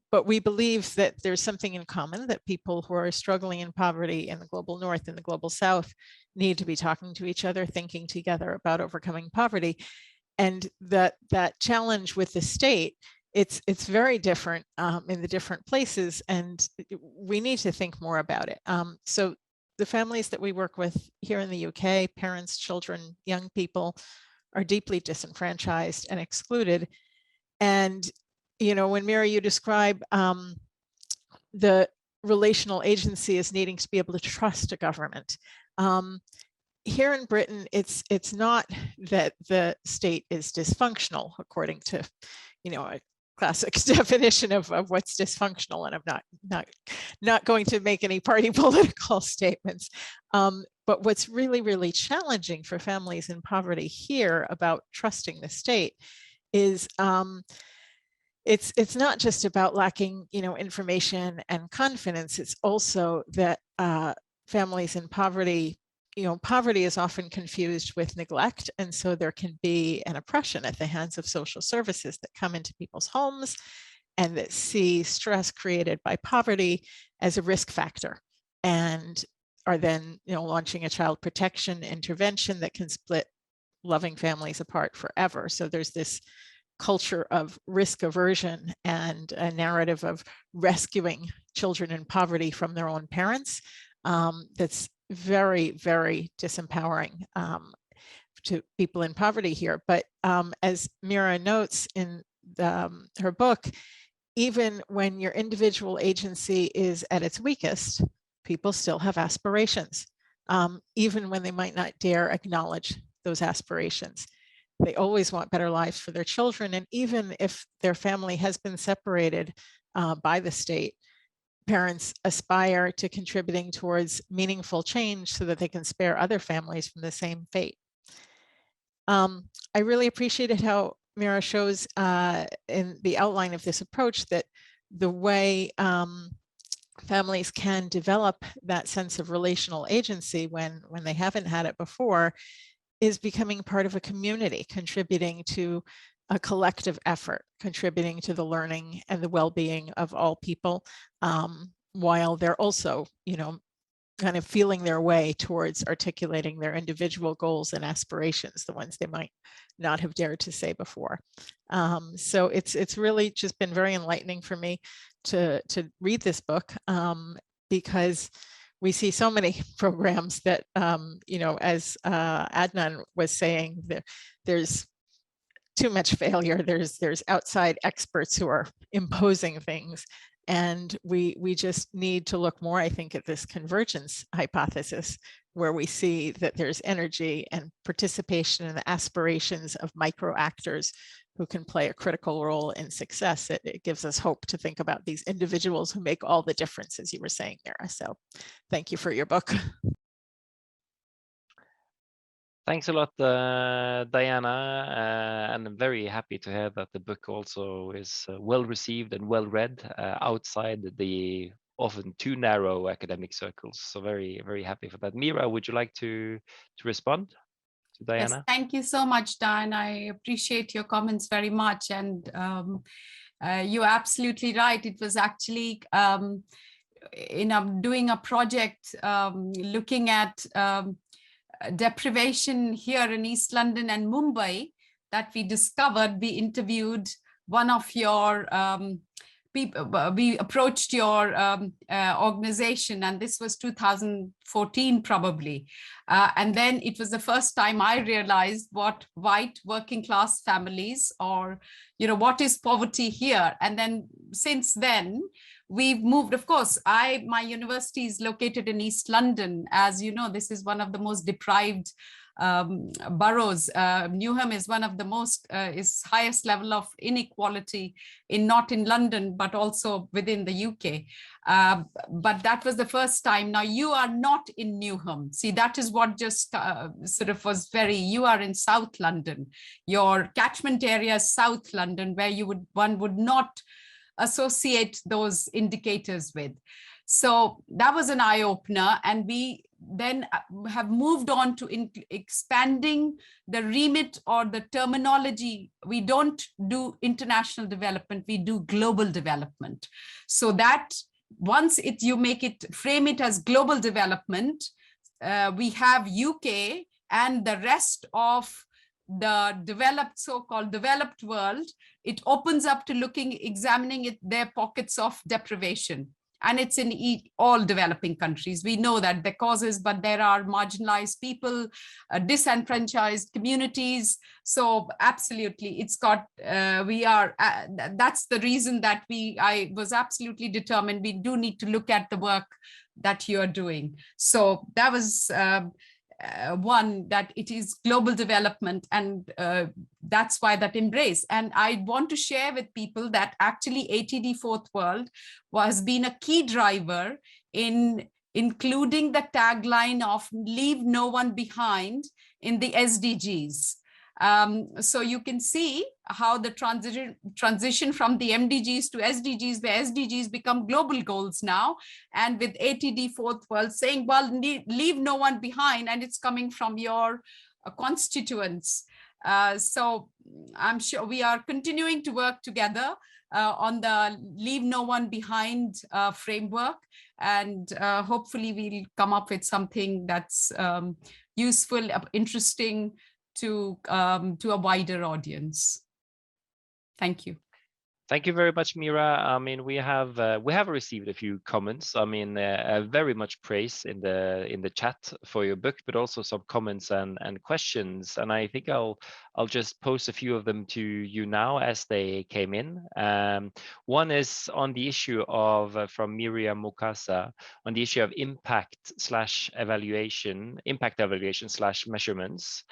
But we believe that there's something in common, that people who are struggling in poverty in the global north and the global south need to be talking to each other, thinking together about overcoming poverty. And that challenge with the state, it's very different in the different places, and we need to think more about it. So the families that we work with here in the UK, parents, children, young people, are deeply disenfranchised and excluded. And, when Meera, you describe the relational agency as needing to be able to trust a government. Here in Britain, it's not that the state is dysfunctional, according to, a classic definition of what's dysfunctional, and I'm not going to make any party political statements. But what's really, really challenging for families in poverty here about trusting the state is it's not just about lacking, information and confidence. It's also that families in poverty, poverty is often confused with neglect. And so there can be an oppression at the hands of social services that come into people's homes and that see stress created by poverty as a risk factor, and are then, launching a child protection intervention that can split loving families apart forever. So there's this culture of risk aversion and a narrative of rescuing children in poverty from their own parents that's very, very disempowering to people in poverty here. But as Meera notes in her book, even when your individual agency is at its weakest, people still have aspirations, even when they might not dare acknowledge those aspirations. They always want better lives for their children. And even if their family has been separated by the state, parents aspire to contributing towards meaningful change so that they can spare other families from the same fate. I really appreciated how Meera shows in the outline of this approach that the way families can develop that sense of relational agency when they haven't had it before is becoming part of a community, contributing to a collective effort, contributing to the learning and the well-being of all people, while they're also, kind of feeling their way towards articulating their individual goals and aspirations, the ones they might not have dared to say before. So it's really just been very enlightening for me to read this book, because we see so many programs that, you know, as Adnan was saying, there's too much failure. There's outside experts who are imposing things. And we just need to look more, I think, at this convergence hypothesis, where we see that there's energy and participation in the aspirations of micro actors who can play a critical role in success. It gives us hope to think about these individuals who make all the difference, as you were saying, Meera. So thank you for your book. Thanks a lot, Diana, and I'm very happy to hear that the book also is well received and well read outside the often too narrow academic circles. So very, very happy for that. Meera, would you like to respond to Diana? Yes, thank you so much, Dan. I appreciate your comments very much. And you're absolutely right. It was actually doing a project looking at deprivation here in East London and Mumbai that we discovered. We interviewed one of your people, we approached your organization, and this was 2014 probably. And then it was the first time I realized what white working class families, or, you know, what is poverty here. And then since then, we've moved. Of course, my university is located in East London. As you know, this is one of the most deprived boroughs. Newham is one of the most, is highest level of inequality not in London, but also within the UK. But that was the first time. Now you are not in Newham. See, that is what just sort of was you are in South London. Your catchment area is South London, where one would not associate those indicators with. So that was an eye-opener, and we then have moved on to expanding the remit or the terminology. We don't do international development, we do global development. So that once you frame it as global development, we have UK and the rest of the developed, so-called developed world. It opens up to examining their pockets of deprivation. And it's in all developing countries. We know that the causes, but there are marginalized people, disenfranchised communities. So absolutely, it's got, that's the reason that I was absolutely determined. We do need to look at the work that you're doing. So that was one, that it is global development, and that's why that embrace. And I want to share with people that actually ATD Fourth World has been a key driver in including the tagline of "Leave no one behind" in the SDGs. So you can see how the transition from the MDGs to SDGs, where SDGs become global goals now, and with ATD Fourth World saying, well, leave no one behind, and it's coming from your constituents. So I'm sure we are continuing to work together on the Leave No One Behind framework, and hopefully we'll come up with something that's useful, interesting to a wider audience. Thank you. Thank you very much, Meera. I mean, we have received a few comments. I mean, very much praise in the chat for your book, but also some comments and questions. And I think I'll just post a few of them to you now as they came in. One is on the issue of from Meera Mukherjee on the issue of impact evaluation / measurements,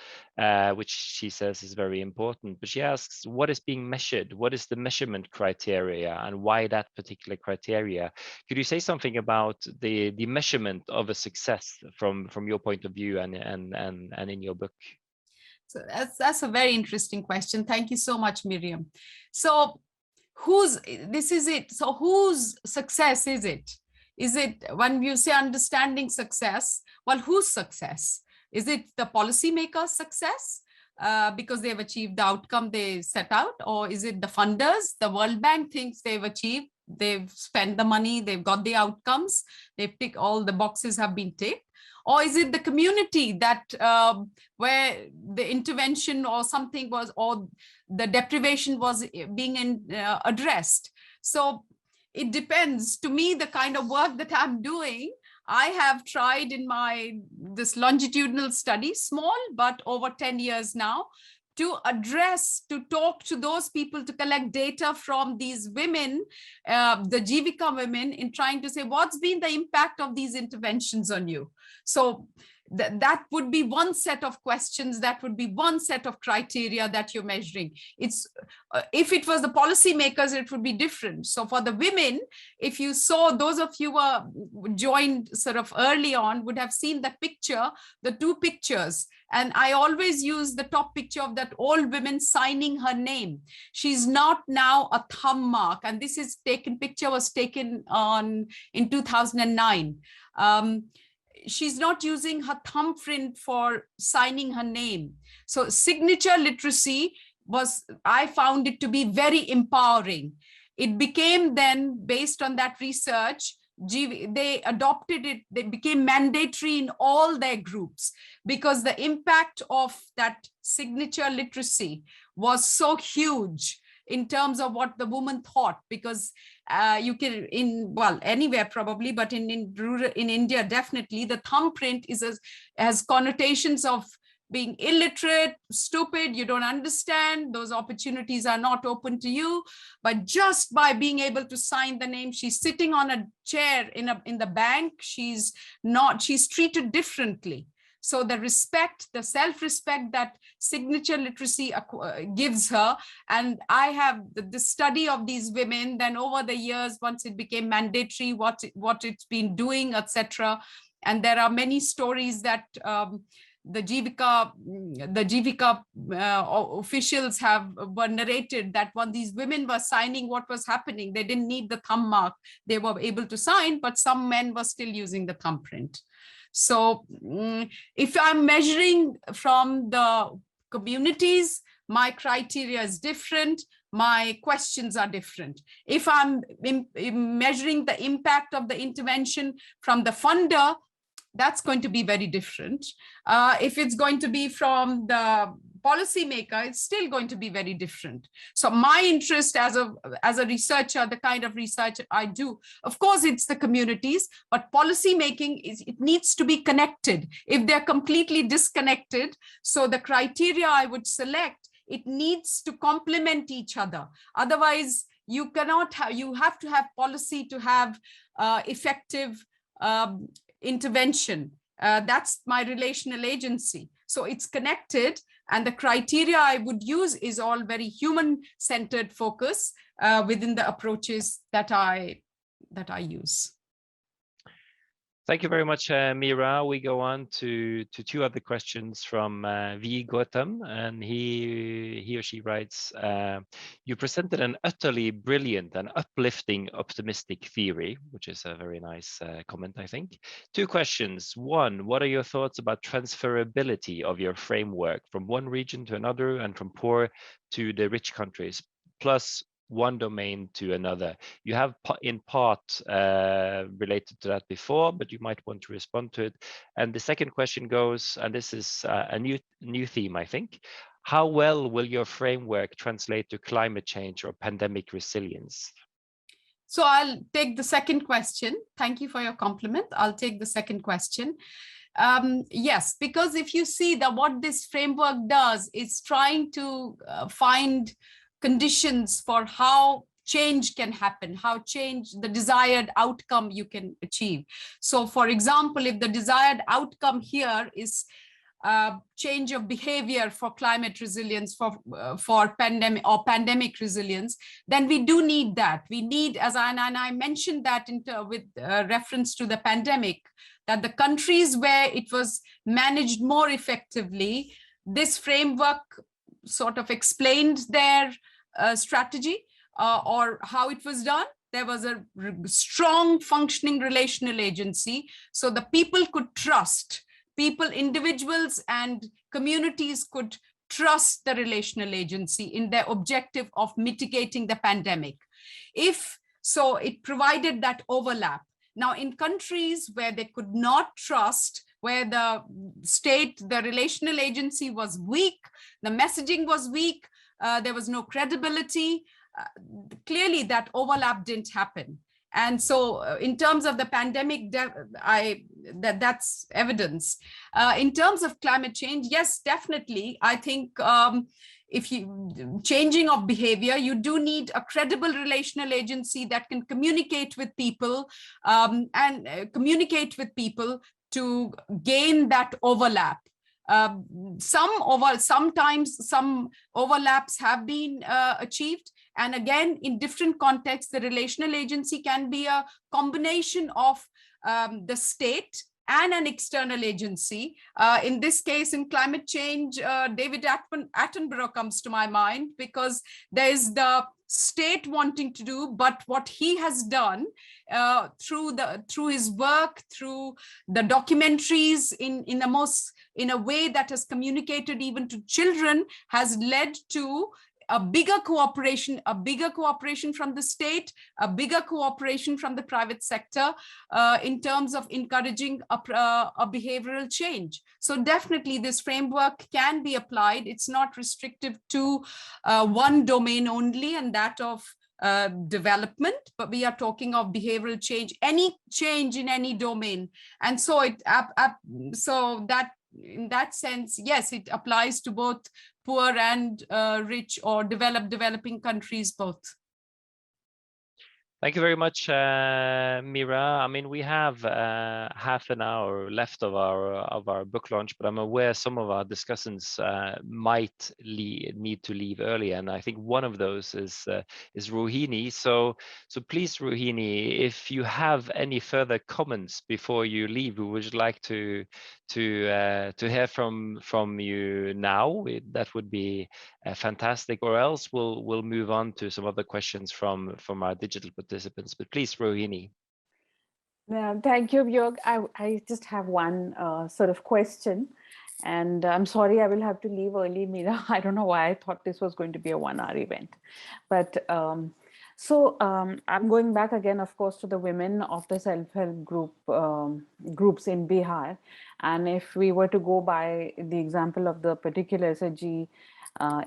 which she says is very important. But she asks, what is being measured? What is the measurement criteria, and why that particular criteria? Could you say something about the measurement of a success from your point of view and in your book? So that's a very interesting question. Thank you so much, Miriam. So whose success is it? Is it, when you say understanding success, well, whose success? Is it the policymaker's success? Because they've achieved the outcome they set out? Or is it the funders? The World Bank thinks they've achieved, they've spent the money, they've got the outcomes, they've ticked, all the boxes have been ticked? Or is it the community that where the intervention or something was, or the deprivation was being addressed? So it depends. To me, the kind of work that I'm doing, I have tried in this longitudinal study, small, but over 10 years now, to talk to those people, to collect data from these women, the Jivika women, in trying to say, what's been the impact of these interventions on you? So that would be one set of questions, that would be one set of criteria that you're measuring. It's if it was the policymakers, it would be different. So for the women, if you saw, those of you who joined sort of early on would have seen that picture, the two pictures. And I always use the top picture of that old woman signing her name. She's not now a thumb mark. And this is picture was taken in 2009. She's not using her thumbprint for signing her name. So signature literacy I found it to be very empowering. It became then, based on that research, they adopted it, they became mandatory in all their groups, because the impact of that signature literacy was so huge in terms of what the woman thought, because you can, anywhere probably, but in India, definitely, the thumbprint has connotations of being illiterate, stupid, you don't understand, those opportunities are not open to you. But just by being able to sign the name, she's sitting on a chair in the bank, she's treated differently. So the respect, the self-respect that signature literacy gives her, and I have the study of these women, then over the years, once it became mandatory, what it's been doing, etc. And there are many stories that the Jivika officials were narrated, that when these women were signing, what was happening, they didn't need the thumb mark, they were able to sign, but some men were still using the thumbprint. So if I'm measuring from the communities, my criteria is different, my questions are different. If I'm measuring the impact of the intervention from the funder, that's going to be very different. If it's going to be from the policymaker, it's still going to be very different. So my interest as a researcher, the kind of research I do, of course, it's the communities, but policy making it needs to be connected. If they're completely disconnected, so the criteria I would select, it needs to complement each other. Otherwise, you have to have policy to have effective intervention. That's my relational agency. So it's connected, and the criteria I would use is all very human-centered focus within the approaches that I use. Thank you very much, Meera. We go on to two other questions from V. Gautam, and he or she writes, you presented an utterly brilliant and uplifting optimistic theory, which is a very nice comment, I think. Two questions. One, what are your thoughts about transferability of your framework from one region to another and from poor to the rich countries, plus one domain to another? You have in part related to that before, but you might want to respond to it. And the second question goes, and this is a new theme, I think. How well will your framework translate to climate change or pandemic resilience? So I'll take the second question. Thank you for your compliment. I'll take the second question. Yes, because if you see that what this framework does is trying to find conditions for how change can happen, how change, the desired outcome you can achieve. So for example, if the desired outcome here is change of behavior for climate resilience, for pandemic resilience, then we do need that. We need, and I mentioned that with reference to the pandemic, that the countries where it was managed more effectively, this framework sort of explained their strategy or how it was done. There was a strong functioning relational agency, so the people could trust, individuals and communities could trust the relational agency in their objective of mitigating the pandemic. If so, it provided that overlap. Now, in countries where they could not trust, where the state, the relational agency was weak, the messaging was weak, there was no credibility, clearly that overlap didn't happen. And so in terms of the pandemic, that's evidence. In terms of climate change, yes, definitely. I think if you changing of behavior, you do need a credible relational agency that can communicate with people to gain that overlap. Sometimes some overlaps have been achieved. And again, in different contexts, the relational agency can be a combination of the state and an external agency. In this case, in climate change, David Attenborough comes to my mind, because there is the state wanting to do, but what he has done through his work, through the documentaries in a way that has communicated even to children, has led to a bigger cooperation from the state, a bigger cooperation from the private sector in terms of encouraging a behavioral change. So definitely this framework can be applied. It's not restrictive to one domain only, and that of development, but we are talking of behavioral change, any change in any domain. And so in that sense, yes, it applies to both poor and rich, or developing countries, both. Thank you very much, Meera. I mean, we have half an hour left of our book launch, but I'm aware some of our discussants might need to leave early, and I think one of those is Rohini. So please, Rohini, if you have any further comments before you leave, we would like to hear from you now. That would be fantastic, or else we'll move on to some other questions from our digital participants. But please, Rohini. Yeah, thank you, Bjørn. I just have one sort of question, and I'm sorry I will have to leave early, Meera. I don't know why I thought this was going to be a 1-hour event, but I'm going back again, of course, to the women of the self-help groups in Bihar. And if we were to go by the example of the particular SHG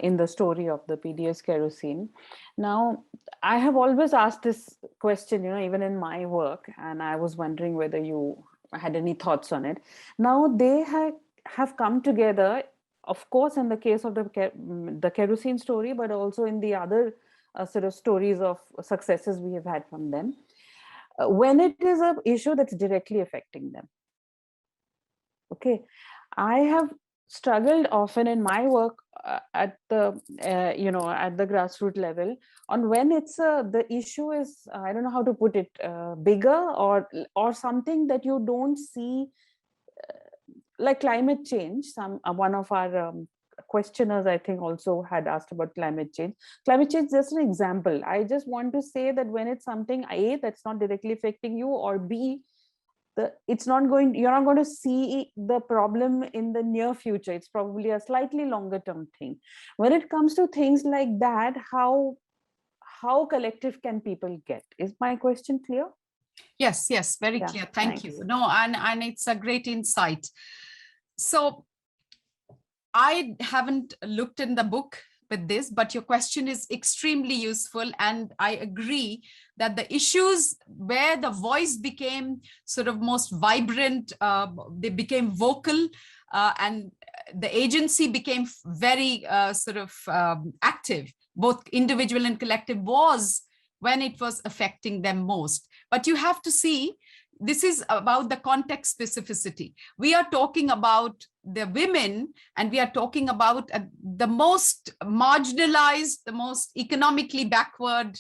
in the story of the PDS kerosene. Now, I have always asked this question, even in my work, and I was wondering whether you had any thoughts on it. Now, they have come together, of course, in the case of the kerosene story, but also in the other sort of stories of successes we have had from them, when it is an issue that's directly affecting them. Okay, I have struggled often in my work at the at the grassroots level on when it's the issue is, I don't know how to put it, bigger or something that you don't see, like climate change. One of our questioners, I think, also had asked about climate change. Climate change is just an example. I just want to say that when it's something A, that's not directly affecting you, or B, you're not going to see the problem in the near future. It's probably a slightly longer term thing. When it comes to things like that, how collective can people get? Is my question clear? Yes, very clear. Thank you. No, and it's a great insight. So I haven't looked in the book with this, but your question is extremely useful. And I agree that the issues where the voice became sort of most vibrant, they became vocal, and the agency became very active, both individual and collective, was when it was affecting them most. But you have to see, this is about the context specificity. We are talking about the women, and we are talking about the most marginalized, the most economically backward,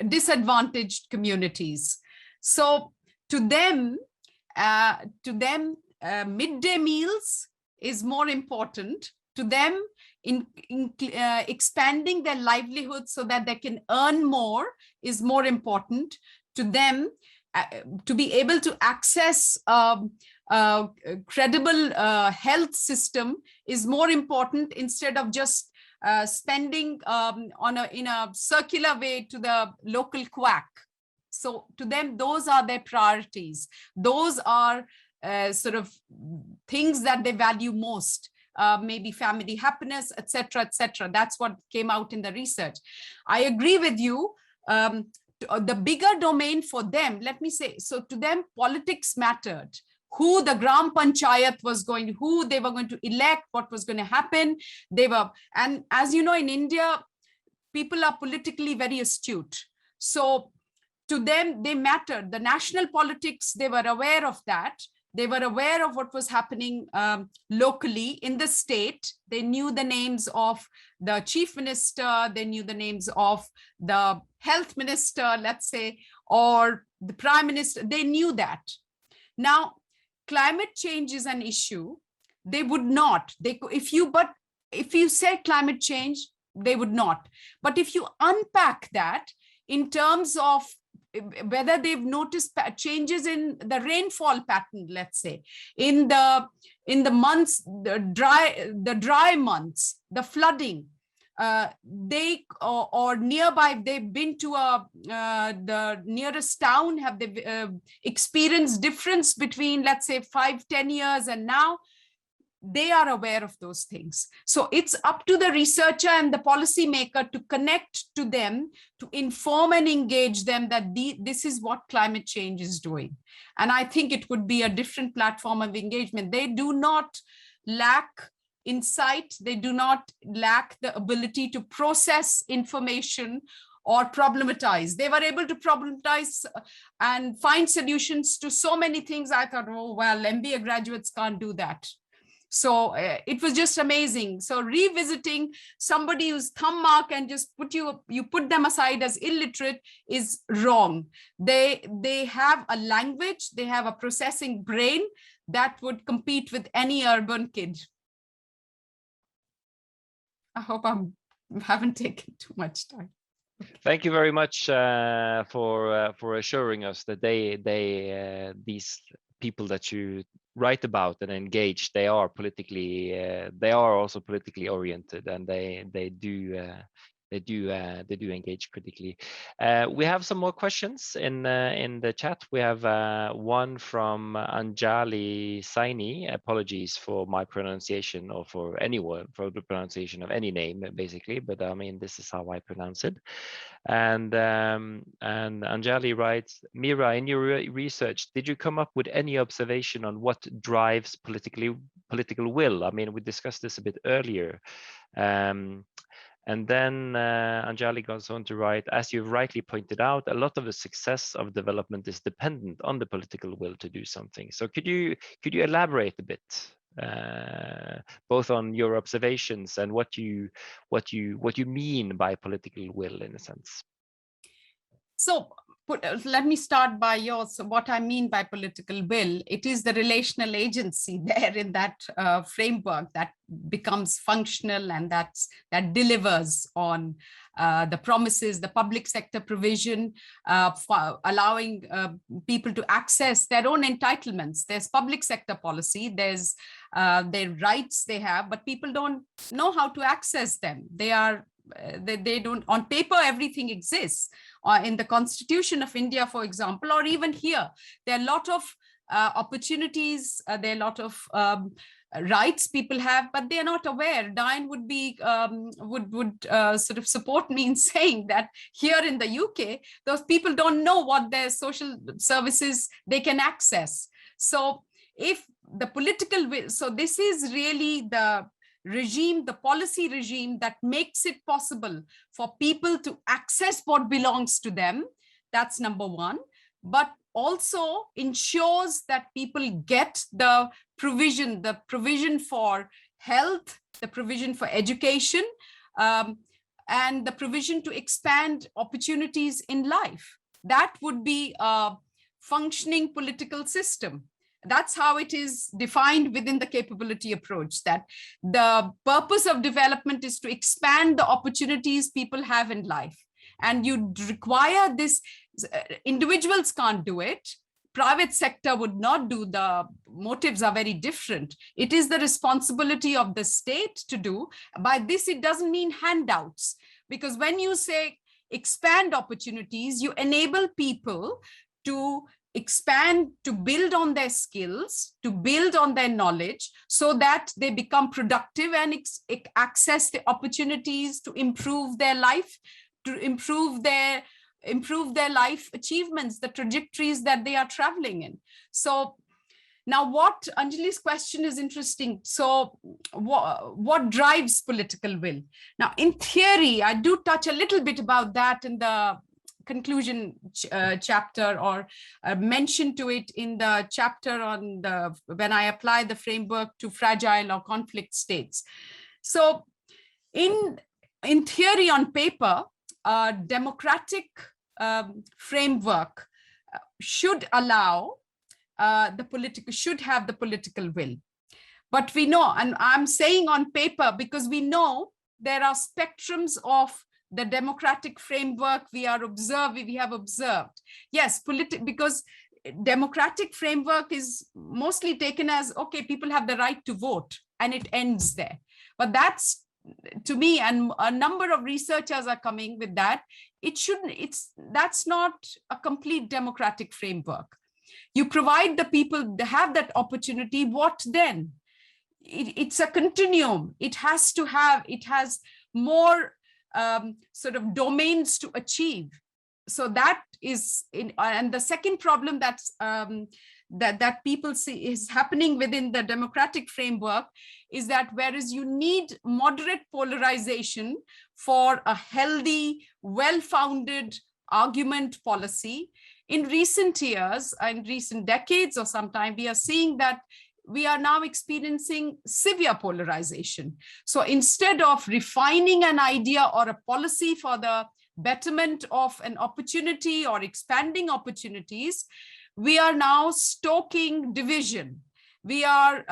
disadvantaged communities. So to them, midday meals is more important. To them, expanding their livelihood so that they can earn more is more important. To them, to be able to access a credible health system is more important, instead of just spending in a circular way to the local quack. So to them, those are their priorities. Those are sort of things that they value most. Maybe family happiness, etc., etc. That's what came out in the research. I agree with you. the bigger domain for them, let me say, so to them, politics mattered. Who the Gram Panchayat was going to, who they were going to elect, what was going to happen. And as you know, in India, people are politically very astute. So to them, they mattered. The national politics, they were aware of that. They were aware of what was happening locally in the state. They knew the names of the chief minister. They knew the names of the health minister, let's say, or the prime minister. They knew that. Now, climate change is an issue. They would not. If you say climate change, they would not. But if you unpack that in terms of whether they've noticed changes in the rainfall pattern, let's say, in the months, the dry months, the flooding, or nearby, they've been to the nearest town, have they experienced difference between, let's say, 5-10 years and now? They are aware of those things. So it's up to the researcher and the policymaker to connect to them, to inform and engage them that this is what climate change is doing. And I think it would be a different platform of engagement. They do not lack insight. They do not lack the ability to process information or problematize. They were able to problematize and find solutions to so many things. I thought, oh, well, MBA graduates can't do that. So it was just amazing. So revisiting somebody who's thumb mark and just you put them aside as illiterate is wrong. They have a language, they have a processing brain that would compete with any urban kid. I hope I haven't taken too much time. Thank you very much for assuring us that these people that you write about and engage, they are also politically oriented, and they do engage critically. We have some more questions in the chat. We have one from Anjali Saini. Apologies for my pronunciation, or for anyone for the pronunciation of any name, basically, but I mean, this is how I pronounce it. And Anjali writes, Meera, in your research, did you come up with any observation on what drives political will? I mean, we discussed this a bit earlier. And then Anjali goes on to write, as you've rightly pointed out, a lot of the success of development is dependent on the political will to do something. So could you elaborate a bit, both on your observations and what you mean by political will, in a sense? So let me start by yours. So what I mean by political will, it is the relational agency there in that framework that becomes functional and that delivers on the promises, the public sector provision, for allowing people to access their own entitlements. There's public sector policy, there's their rights they have, but people don't know how to access them. They don't, on paper, everything exists. In the Constitution of India, for example, or even here, there are a lot of opportunities, there are a lot of rights people have, but they are not aware. Diane would be sort of support me in saying that here in the UK, those people don't know what their social services they can access. So if the political will, so this is really the regime, the policy regime that makes it possible for people to access what belongs to them. That's number one. But also ensures that people get the provision for health, the provision for education, and the provision to expand opportunities in life. That would be a functioning political system. That's how it is defined within the capability approach, that the purpose of development is to expand the opportunities people have in life. And you require this, individuals can't do it. Private sector would not do, the motives are very different. It is the responsibility of the state to do. By this, it doesn't mean handouts, because when you say expand opportunities, you enable people to expand, to build on their skills, to build on their knowledge, so that they become productive and access the opportunities to improve their life, to improve their improve their life achievements, the trajectories that they are traveling in. So now what Anjali's question is interesting. So what drives political will? Now, in theory, I do touch a little bit about that in the conclusion chapter, or mention to it in the chapter on when I apply the framework to fragile or conflict states. So in theory, on paper, a democratic framework should allow should have the political will. But we know, and I'm saying on paper because we know there are spectrums of the democratic framework we have observed. Yes, because democratic framework is mostly taken as, okay, people have the right to vote and it ends there. But that's, to me, and a number of researchers are coming with that, that's not a complete democratic framework. You provide the people, they have that opportunity, what then? It's a continuum. It has more sort of domains to achieve. So that is, and the second problem that's that people see is happening within the democratic framework is that whereas you need moderate polarization for a healthy, well-founded argument policy, in recent years, in recent decades or sometime, we are seeing that we are now experiencing severe polarization. So instead of refining an idea or a policy for the betterment of an opportunity or expanding opportunities, we are now stoking division. We are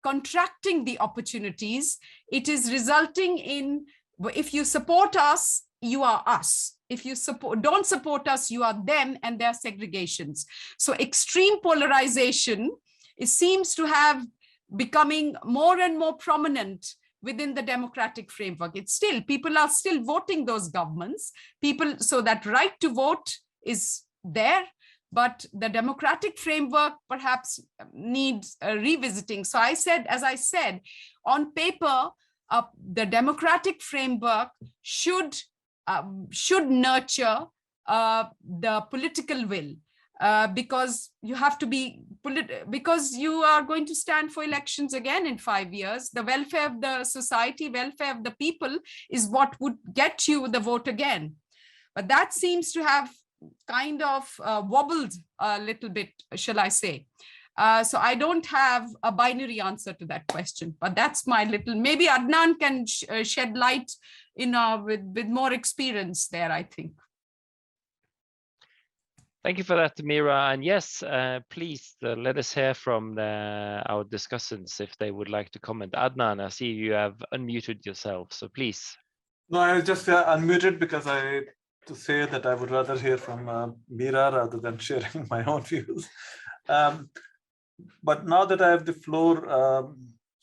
contracting the opportunities. It is resulting in, if you support us, you are us. If you don't support us, you are them, and there are segregations. So extreme polarization, it seems to have becoming more and more prominent within the democratic framework. It's still, people are still voting those governments. So that right to vote is there, but the democratic framework perhaps needs revisiting. So as I said, on paper, the democratic framework should nurture the political will, because you have to be because you are going to stand for elections again in 5 years. The welfare of the society, welfare of the people is what would get you the vote again. But that seems to have kind of wobbled a little bit, shall I say. So I don't have a binary answer to that question, but that's my little, maybe Adnan can shed light with more experience there, I think. Thank you for that, Meera. And yes, please let us hear from our discussants if they would like to comment. Adnan, I see you have unmuted yourself, so please. No, I was just unmuted because to say that I would rather hear from Meera rather than sharing my own views. But now that I have the floor,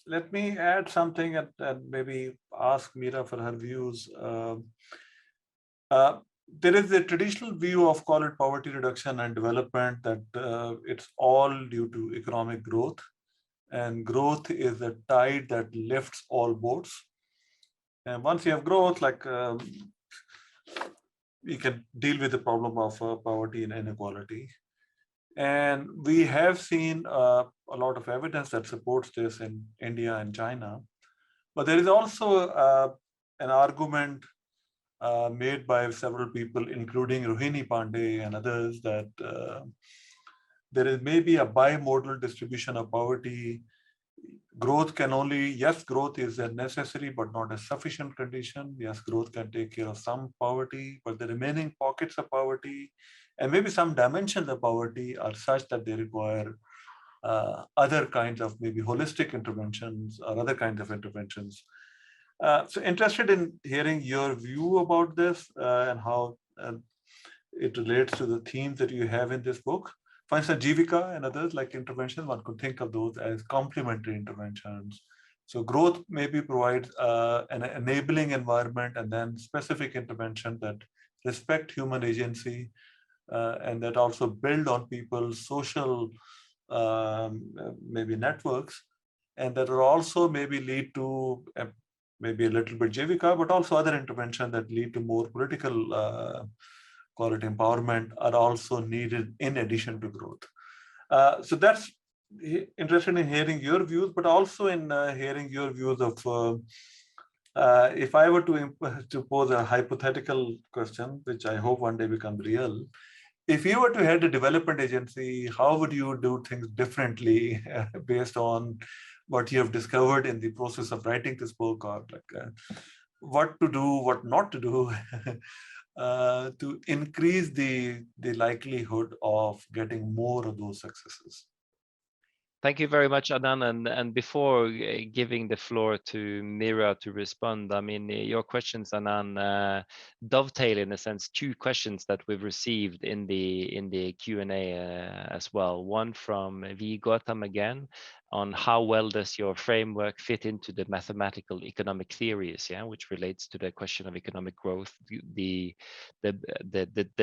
let me add something and maybe ask Meera for her views. There is a traditional view of, call it, poverty reduction and development, that it's all due to economic growth, and growth is a tide that lifts all boats. And once you have growth, like you can deal with the problem of poverty and inequality. And we have seen a lot of evidence that supports this in India and China. But there is also an argument made by several people, including Rohini Pandey and others, that there is maybe a bimodal distribution of poverty. Growth can only, yes, growth is a necessary but not a sufficient condition. Yes, growth can take care of some poverty, but the remaining pockets of poverty and maybe some dimensions of poverty are such that they require other kinds of maybe holistic interventions or other kinds of interventions. So interested in hearing your view about this and how it relates to the themes that you have in this book. For instance, Jivika and others, like interventions, one could think of those as complementary interventions. So growth maybe provides an enabling environment, and then specific intervention that respect human agency and that also build on people's social maybe networks, and that will also maybe lead to maybe a little bit Jivika, but also other interventions that lead to more political call it empowerment, are also needed in addition to growth. So that's interested in hearing your views, but also in hearing your views of if I were to pose a hypothetical question, which I hope one day becomes real. If you were to head a development agency, how would you do things differently based on what you have discovered in the process of writing this book, or like what to do, what not to do to increase the likelihood of getting more of those successes? Thank you very much, Adnan. And before giving the floor to Meera to respond, I mean, your questions, Adnan, dovetail in a sense 2 questions that we've received in the Q&A as well. One from V. Gautam again, on how well does your framework fit into the mathematical economic theories, yeah, which relates to the question of economic growth, the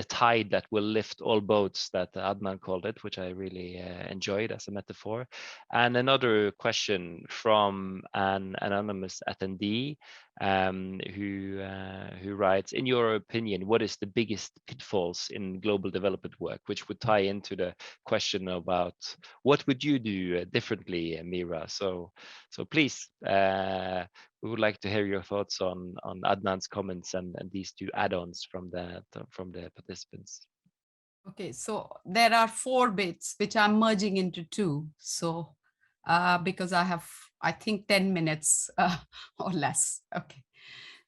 tide that will lift all boats, that Adnan called it, which I really enjoyed as a metaphor. And another question from an anonymous attendee who writes, in your opinion, what is the biggest pitfalls in global development work, which would tie into the question about what would you do differently, Meera? So please, we would like to hear your thoughts on Adnan's comments and these 2 add-ons from the participants. Okay, so there are 4 bits which I'm merging into 2. So because I have, I think, 10 minutes or less. Okay,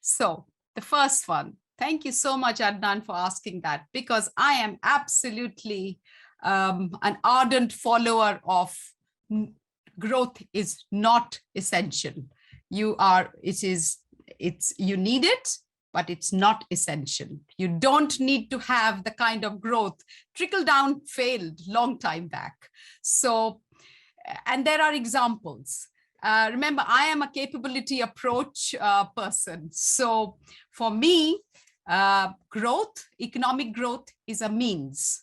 so the first one, thank you so much, Adnan, for asking that, because I am absolutely an ardent follower of growth is not essential. You need it, but it's not essential. You don't need to have the kind of growth. Trickle down failed long time back. So, and there are examples. Remember, I am a capability approach person. So for me, growth, economic growth is a means.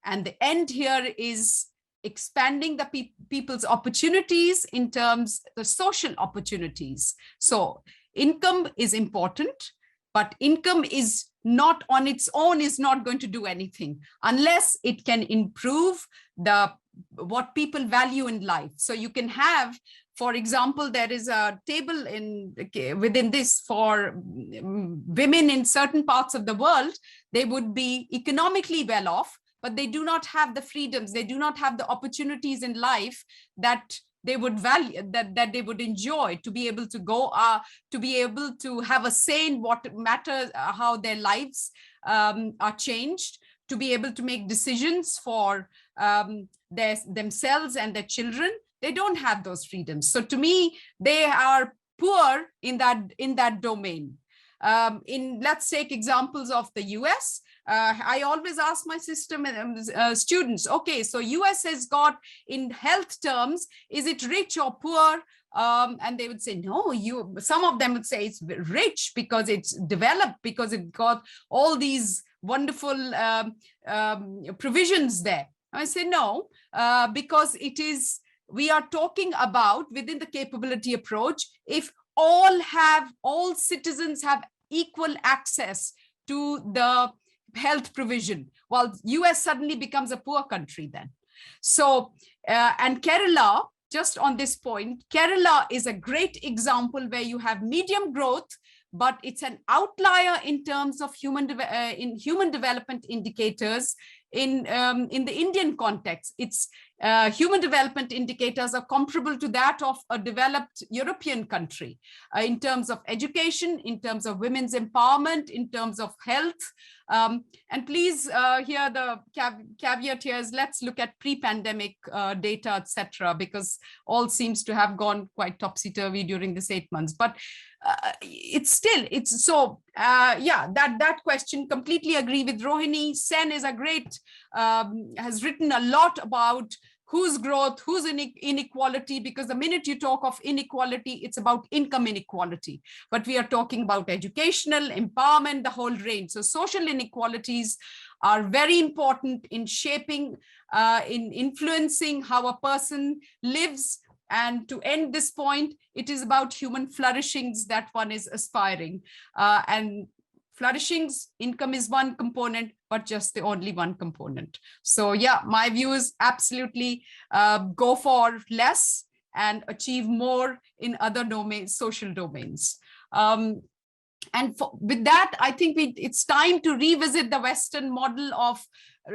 And the end here is expanding the people's opportunities in terms of the social opportunities. So income is important, but income is not on its own is not going to do anything unless it can improve what people value in life. So you can have, for example, there is a table within this for women in certain parts of the world. They would be economically well off, but they do not have the freedoms. They do not have the opportunities in life that they would value, that they would enjoy, to be able to go, to be able to have a say in what matters, how their lives are changed, to be able to make decisions for themselves and their children. They don't have those freedoms. So to me, they are poor in that domain. Let's take examples of the US. I always ask my students, okay, so US has got, in health terms, is it rich or poor? And they would say, no, some of them would say it's rich because it's developed, because it got all these wonderful provisions there. I say, no, because we are talking about, within the capability approach, if all citizens have equal access to the health provision, well, US suddenly becomes a poor country then. So, and Kerala, just on this point, Kerala is a great example where you have medium growth, but it's an outlier in terms of human development indicators. In the Indian context, its human development indicators are comparable to that of a developed European country in terms of education, in terms of women's empowerment, in terms of health. And please, here the caveat here is, let's look at pre-pandemic data, etc., because all seems to have gone quite topsy-turvy during this 8 months. But yeah, that question, completely agree with Rohini. Sen is a great, has written a lot about whose growth, whose inequality, because the minute you talk of inequality, it's about income inequality. But we are talking about educational, empowerment, the whole range. So social inequalities are very important in shaping, in influencing how a person lives. And to end this point, it is about human flourishings that one is aspiring. And flourishing's income is one component, but just the only one component. So yeah, my view is absolutely go for less and achieve more in other domains, social domains. With that, I think it's time to revisit the Western model of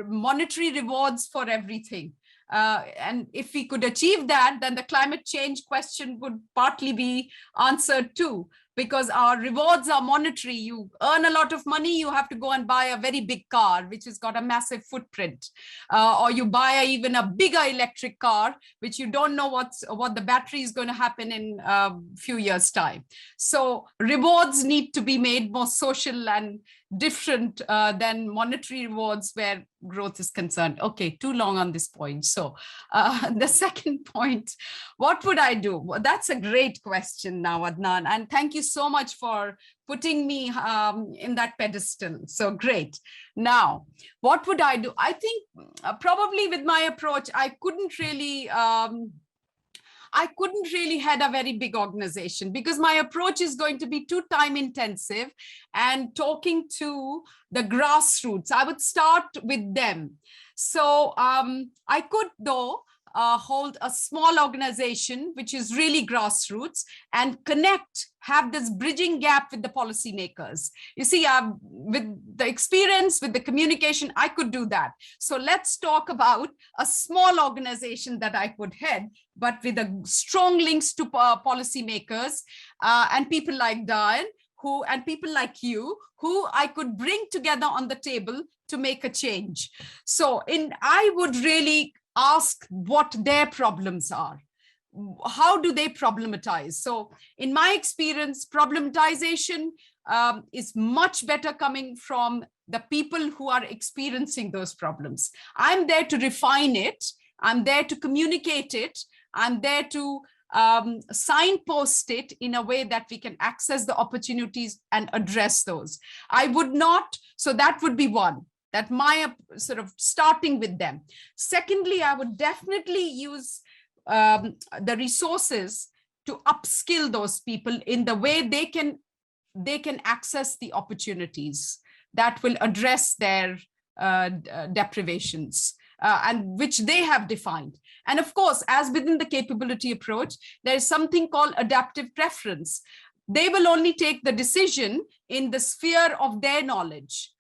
monetary rewards for everything. And if we could achieve that, then the climate change question would partly be answered too, because our rewards are monetary. You earn a lot of money, you have to go and buy a very big car, which has got a massive footprint. Or you buy even a bigger electric car, which you don't know what the battery is going to happen in a few years' time. So rewards need to be made more social and different than monetary rewards where growth is concerned. Okay, too long on this point. So the second point, what would I do? Well, that's a great question now, Adnan. And thank you so much for putting me in that pedestal. So great. Now, what would I do? I think probably with my approach, I couldn't really head a very big organization, because my approach is going to be too time intensive and talking to the grassroots. I would start with them. So I could, though, hold a small organization, which is really grassroots, and have this bridging gap with the policymakers. You see, with the experience, with the communication, I could do that. So let's talk about a small organization that I could head, but with a strong links to policymakers and people like Bjørn, and people like you, who I could bring together on the table to make a change. So I would really ask what their problems are. How do they problematize? So in my experience, problematization is much better coming from the people who are experiencing those problems. I'm there to refine it. I'm there to communicate it. I'm there to signpost it in a way that we can access the opportunities and address those. I would not, so that would be one. That my sort of starting with them. Secondly, I would definitely use the resources to upskill those people in the way they can access the opportunities that will address their deprivations and which they have defined. And of course, as within the capability approach, there is something called adaptive preference. They will only take the decision in the sphere of their knowledge.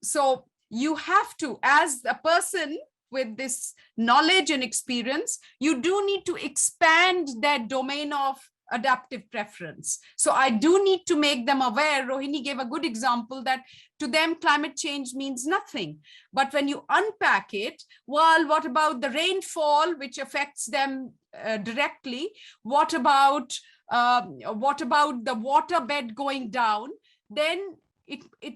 So you have to, as a person with this knowledge and experience, you do need to expand their domain of adaptive preference. So I do need to make them aware. Rohini gave a good example that to them, climate change means nothing. But when you unpack it, well, what about the rainfall, which affects them directly? What about the waterbed going down? Then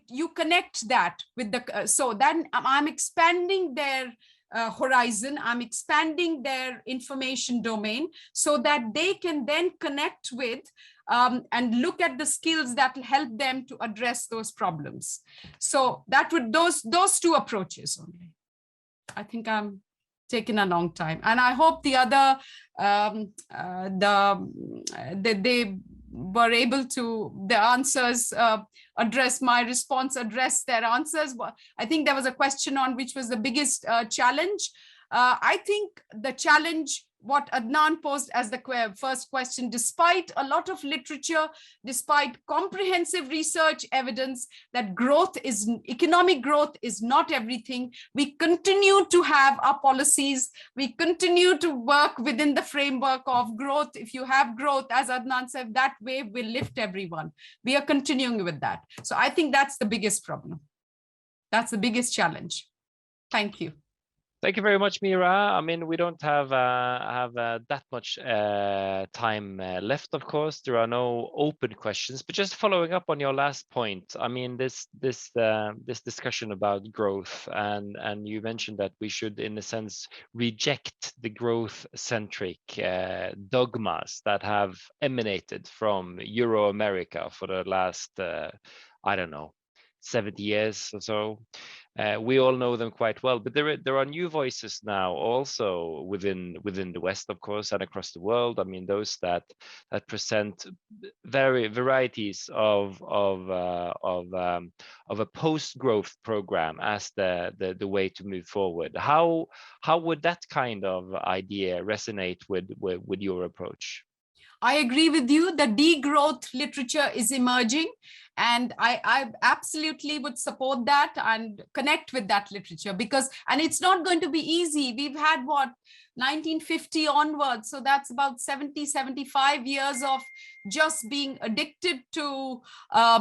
you connect that with the, so then I'm expanding their horizon, I'm expanding their information domain so that they can then connect with and look at the skills that will help them to address those problems. So that would, those two approaches only. I think I'm taking a long time, and I hope the other they were able to, the answers address my response, address their answers. I think there was a question on which was the biggest challenge. I think the challenge, what Adnan posed as the first question, despite a lot of literature, despite comprehensive research evidence that economic growth is not everything, we continue to have our policies, we continue to work within the framework of growth. If you have growth, as Adnan said, that wave will lift everyone. We are continuing with that. So I think that's the biggest problem. That's the biggest challenge. Thank you. Thank you very much, Meera. I mean, we don't have that much time left, of course. There are no open questions, but just following up on your last point. I mean, this discussion about growth, and you mentioned that we should, in a sense, reject the growth-centric dogmas that have emanated from Euro-America for the last, I don't know, 70 years or so. We all know them quite well, but there are new voices now also within the West, of course, and across the world. I mean, those that present varieties of a post-growth program as the way to move forward. How would that kind of idea resonate with your approach? I agree with you. The degrowth literature is emerging, and I absolutely would support that and connect with that literature, because, and it's not going to be easy. We've had what, 1950 onwards, so that's about 75 years of just being addicted to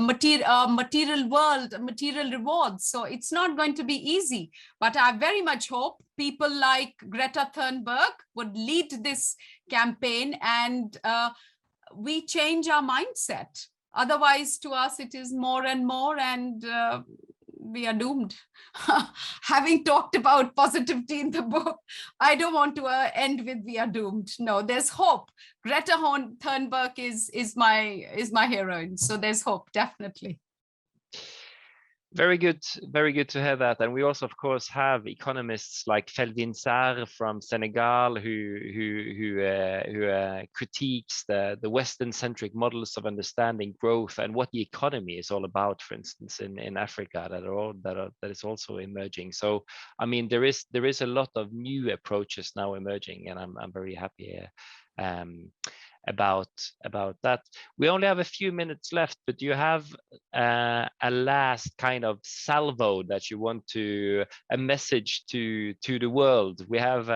material world, material rewards. So it's not going to be easy, but I very much hope people like Greta Thunberg would lead this campaign, and we change our mindset. Otherwise, to us, it is more and more, and we are doomed. Having talked about positivity in the book, I don't want to end with we are doomed. No, there's hope. Greta Thunberg is my heroine, so there's hope, definitely. Very good to hear that. And we also, of course, have economists like Felwine Sarr from Senegal, who critiques the Western-centric models of understanding growth and what the economy is all about, for instance, in Africa, that is also emerging. So, I mean, there is a lot of new approaches now emerging, and I'm very happy about that. We only have a few minutes left, but do you have a last kind of salvo that you want a message to the world? We have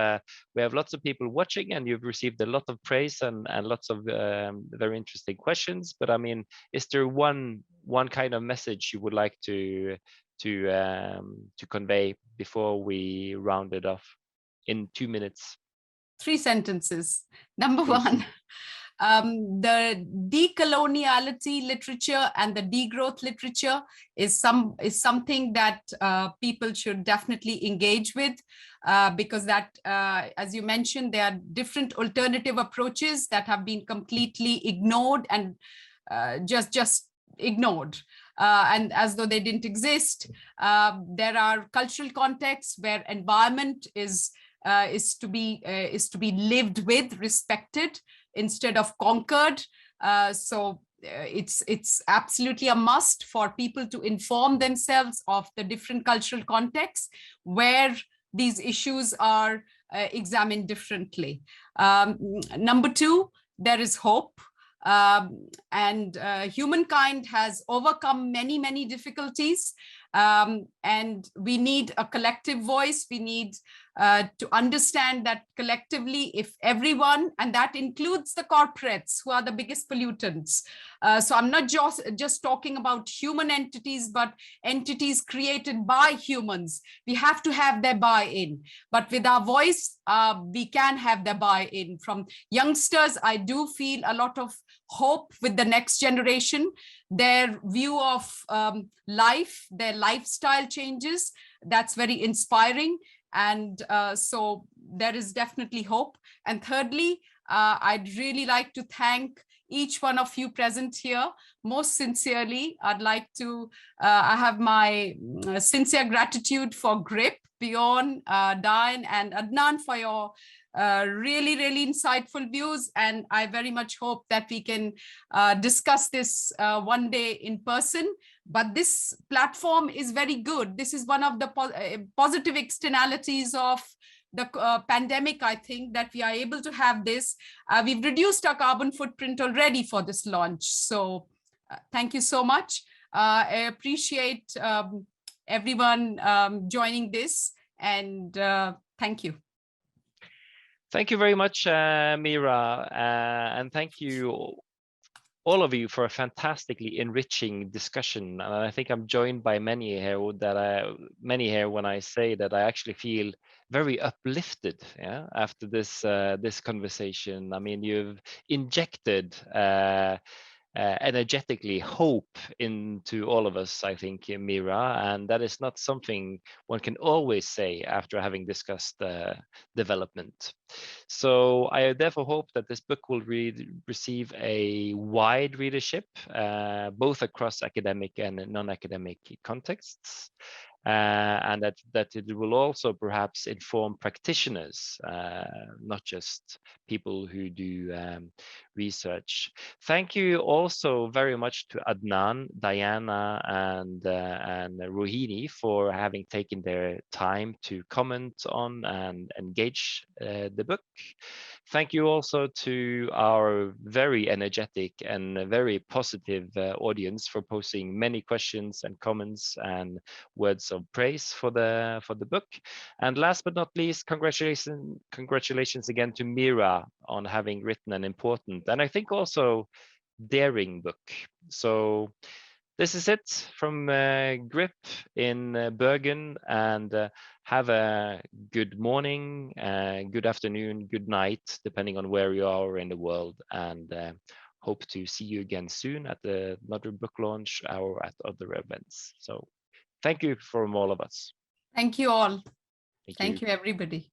lots of people watching, and you've received a lot of praise and lots of very interesting questions. But I mean, is there one kind of message you would like to convey before we round it off in 2 minutes? 3 sentences. Number one, the decoloniality literature and the degrowth literature is something that people should definitely engage with, because that, as you mentioned, there are different alternative approaches that have been completely ignored and just ignored. And as though they didn't exist. There are cultural contexts where environment is to be lived with, respected, instead of conquered. So it's absolutely a must for people to inform themselves of the different cultural contexts where these issues are examined differently. Number 2, there is hope. And humankind has overcome many difficulties, and we need a collective voice. We need to understand that collectively, if everyone, and that includes the corporates who are the biggest pollutants. So I'm not just talking about human entities, but entities created by humans. We have to have their buy-in, but with our voice, we can have their buy-in. From youngsters, I do feel a lot of hope with the next generation, their view of life, their lifestyle changes. That's very inspiring. And so there is definitely hope. And thirdly, I'd really like to thank each one of you present here. Most sincerely, I'd like to, I have my sincere gratitude for GRIP, Bjørn, Diane, and Adnan for your really insightful views. And I very much hope that we can discuss this one day in person. But this platform is very good. This is one of the positive externalities of the pandemic, I think, that we are able to have this. We've reduced our carbon footprint already for this launch. So thank you so much. I appreciate everyone joining this, and thank you. Thank you very much, Meera, and thank you all of you for a fantastically enriching discussion. And I think I'm joined by many here when I say that I actually feel very uplifted, yeah, after this conversation. I mean, you've injected energetically hope into all of us, I think, Meera, and that is not something one can always say after having discussed development. So I therefore hope that this book will receive a wide readership, both across academic and non-academic contexts. And that it will also perhaps inform practitioners, not just people who do research. Thank you also very much to Adnan, Diana, and Rohini for having taken their time to comment on and engage the book. Thank you also to our very energetic and very positive audience for posing many questions and comments and words of praise for the book. And last but not least, congratulations again to Meera on having written an important and I think also daring book. So this is it from GRIP in Bergen, and have a good morning, good afternoon, good night, depending on where you are in the world, and hope to see you again soon at another book launch or at other events. So thank you from all of us. Thank you all. Thank Thank you, everybody.